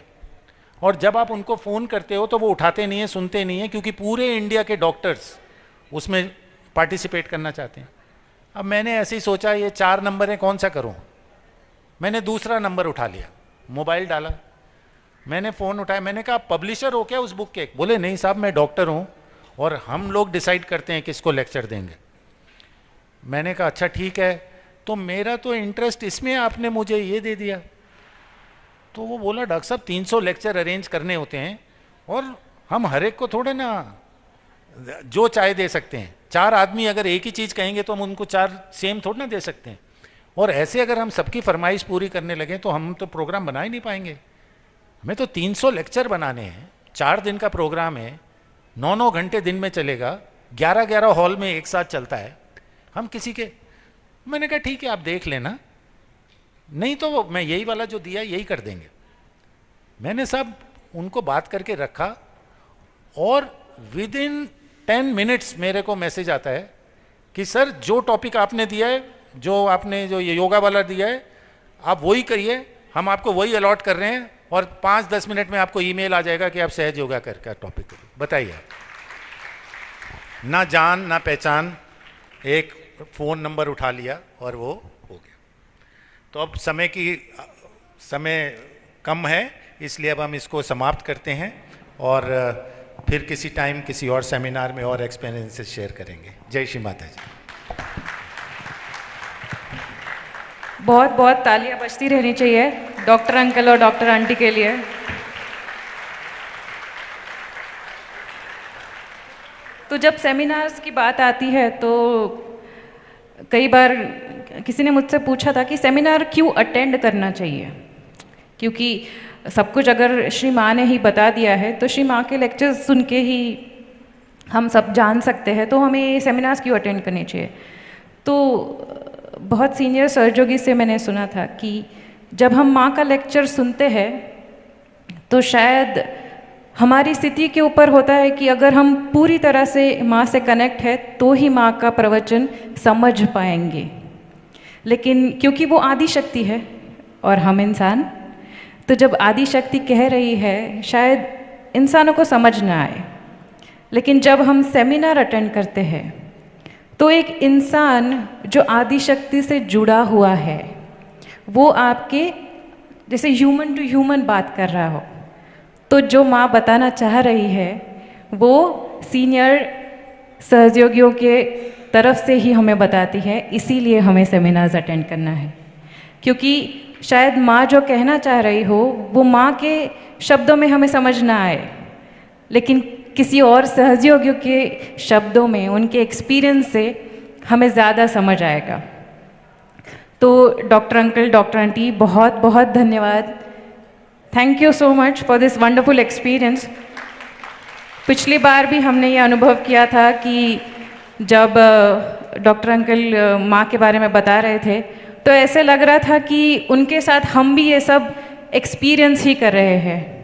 और जब आप उनको फ़ोन करते हो तो वो उठाते नहीं है, सुनते नहीं है, क्योंकि पूरे इंडिया के डॉक्टर्स उसमें पार्टिसिपेट करना चाहते हैं। अब मैंने ऐसे ही सोचा ये 4 नंबर है, कौन सा करूं। मैंने दूसरा नंबर उठा लिया, मोबाइल डाला, मैंने फ़ोन उठाया, मैंने कहा पब्लिशर हो क्या उस बुक के? बोले नहीं साहब मैं डॉक्टर हूँ और हम लोग डिसाइड करते हैं किसको लेक्चर देंगे। मैंने कहा अच्छा ठीक है, तो मेरा तो इंटरेस्ट इसमें, आपने मुझे ये दे दिया। तो वो बोला डॉक्टर साहब 300 लेक्चर अरेंज करने होते हैं और हम हर एक को थोड़े ना जो चाहे दे सकते हैं। 4 आदमी अगर एक ही चीज़ कहेंगे तो हम उनको 4 सेम थोड़ा ना दे सकते हैं, और ऐसे अगर हम सबकी फरमाइश पूरी करने लगे तो हम तो प्रोग्राम बना ही नहीं पाएंगे। हमें तो 300 लेक्चर बनाने हैं, 4 दिन का प्रोग्राम है, 9-9 घंटे दिन में चलेगा, 11-11 हॉल में एक साथ चलता है, हम किसी के। मैंने कहा ठीक है आप देख लेना, नहीं तो मैं यही वाला जो दिया यही कर देंगे। मैंने सब उनको बात करके रखा, और विद इन 10 मिनट्स मेरे को मैसेज आता है कि सर जो टॉपिक आपने दिया है, जो आपने जो ये योगा वाला दिया है, आप वही करिए, हम आपको वही अलॉट कर रहे हैं, और 5-10 मिनट में आपको ईमेल आ जाएगा कि आप सहज योगा करके टॉपिक करिए। बताइए आप, ना जान ना पहचान, एक फ़ोन नंबर उठा लिया और वो हो गया। तो अब समय कम है, इसलिए अब हम इसको समाप्त करते हैं, और फिर किसी टाइम किसी और सेमिनार में और एक्सपीरियंसेस शेयर करेंगे। जय श्री माता जी। बहुत बहुत तालियां बजती रहनी चाहिए डॉक्टर अंकल और डॉक्टर आंटी के लिए। तो जब सेमिनार्स की बात आती है तो कई बार किसी ने मुझसे पूछा था कि सेमिनार क्यों अटेंड करना चाहिए, क्योंकि सब कुछ अगर श्री माँ ने ही बता दिया है तो श्री माँ के लेक्चर्स सुन के ही हम सब जान सकते हैं, तो हमें सेमिनार्स क्यों अटेंड करने चाहिए। तो बहुत सीनियर सहयोगी से मैंने सुना था कि जब हम माँ का लेक्चर सुनते हैं तो शायद हमारी स्थिति के ऊपर होता है कि अगर हम पूरी तरह से माँ से कनेक्ट है तो ही माँ का प्रवचन समझ पाएंगे, लेकिन क्योंकि वो आदि शक्ति है और हम इंसान, तो जब आदि शक्ति कह रही है शायद इंसानों को समझ ना आए, लेकिन जब हम सेमिनार अटेंड करते हैं तो एक इंसान जो आदि शक्ति से जुड़ा हुआ है वो आपके जैसे ह्यूमन टू ह्यूमन बात कर रहा हो, तो जो माँ बताना चाह रही है वो सीनियर सहयोगियों के तरफ से ही हमें बताती है, इसीलिए हमें सेमिनार्स अटेंड करना है। क्योंकि शायद माँ जो कहना चाह रही हो वो माँ के शब्दों में हमें समझ ना आए, लेकिन किसी और सहयोगियों के शब्दों में, उनके एक्सपीरियंस से हमें ज़्यादा समझ आएगा। तो डॉक्टर अंकल, डॉक्टर आंटी, बहुत बहुत धन्यवाद। Thank you so much for this wonderful experience. पिछली बार भी हमने ये अनुभव किया था कि जब डॉक्टर अंकल माँ के बारे में बता रहे थे तो ऐसे लग रहा था कि उनके साथ हम भी ये सब एक्सपीरियंस ही कर रहे हैं,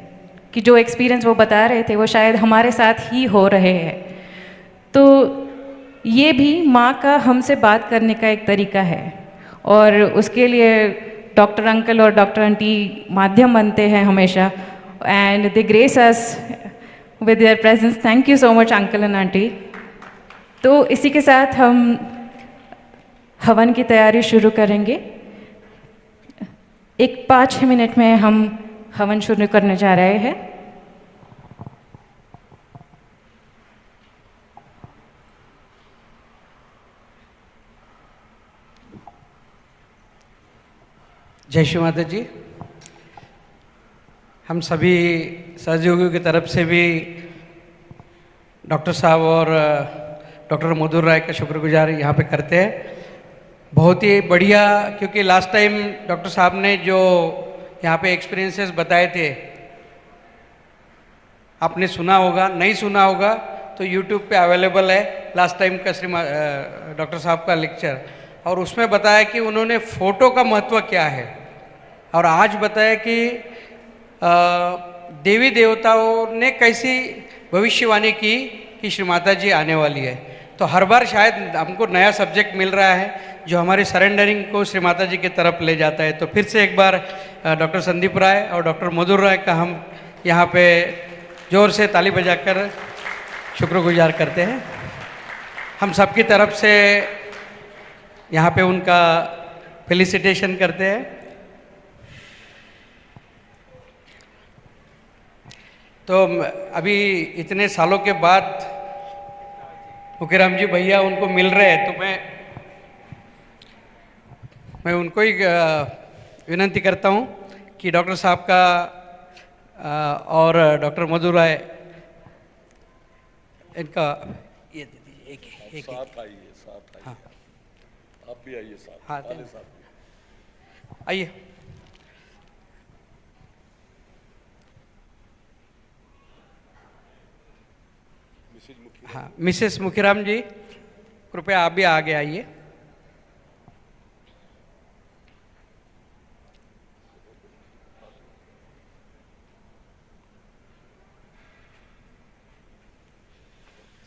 कि जो एक्सपीरियंस वो बता रहे थे वो शायद हमारे साथ ही हो रहे हैं। तो ये भी माँ का हमसे बात करने का एक तरीका है, और उसके लिए डॉक्टर अंकल और डॉक्टर आंटी माध्यम बनते हैं हमेशा, and they grace us with their presence. Thank you so much uncle and aunty. तो इसी के साथ हम हवन की तैयारी शुरू करेंगे। एक 5 मिनट में हम हवन शुरू करने जा रहे हैं। जय श्री माता जी। हम सभी सहयोगियों की तरफ से भी डॉक्टर साहब और डॉक्टर मधुर राय का शुक्रगुजार यहाँ पे करते हैं। बहुत ही बढ़िया, क्योंकि लास्ट टाइम डॉक्टर साहब ने जो यहाँ पे एक्सपीरियंसेस बताए थे, आपने सुना होगा, नहीं सुना होगा तो यूट्यूब पे अवेलेबल है लास्ट टाइम का डॉक्टर साहब का लेक्चर, और उसमें बताया कि उन्होंने फ़ोटो का महत्व क्या है, और आज बताया कि देवी देवताओं ने कैसी भविष्यवाणी की कि श्री माता जी आने वाली है। तो हर बार शायद हमको नया सब्जेक्ट मिल रहा है जो हमारी सरेंडरिंग को श्री माता जी की तरफ ले जाता है। तो फिर से एक बार डॉक्टर संदीप राय और डॉक्टर मधुर राय का हम यहाँ पे जोर से ताली बजाकर शुक्रगुजार करते हैं। हम सबकी तरफ से यहाँ पे उनका फेलिसिटेशन करते हैं। तो अभी इतने सालों के बाद मुखीराम जी भैया उनको मिल रहे हैं, तो मैं उनको ही विनंती करता हूँ कि डॉक्टर साहब का और डॉक्टर मधुर राय इनका ये दे दीजिए एक साथ आइए। हाँ, आप भी आइए साथ। हाँ, वाले साहब आइए। हाँ, मिसेस मुखीराम जी कृपया आप भी आगे आइए।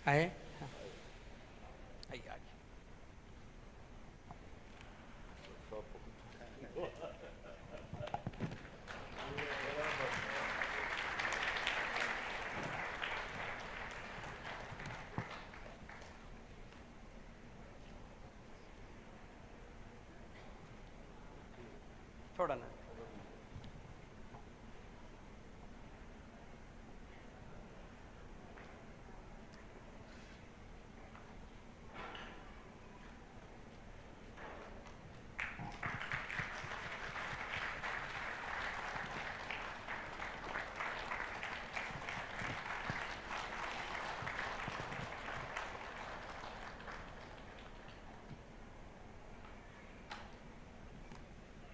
आए, हाँ। आइए आइए। थोड़ा ना।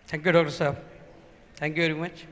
Thank you, Dr. Saab. Thank you very much.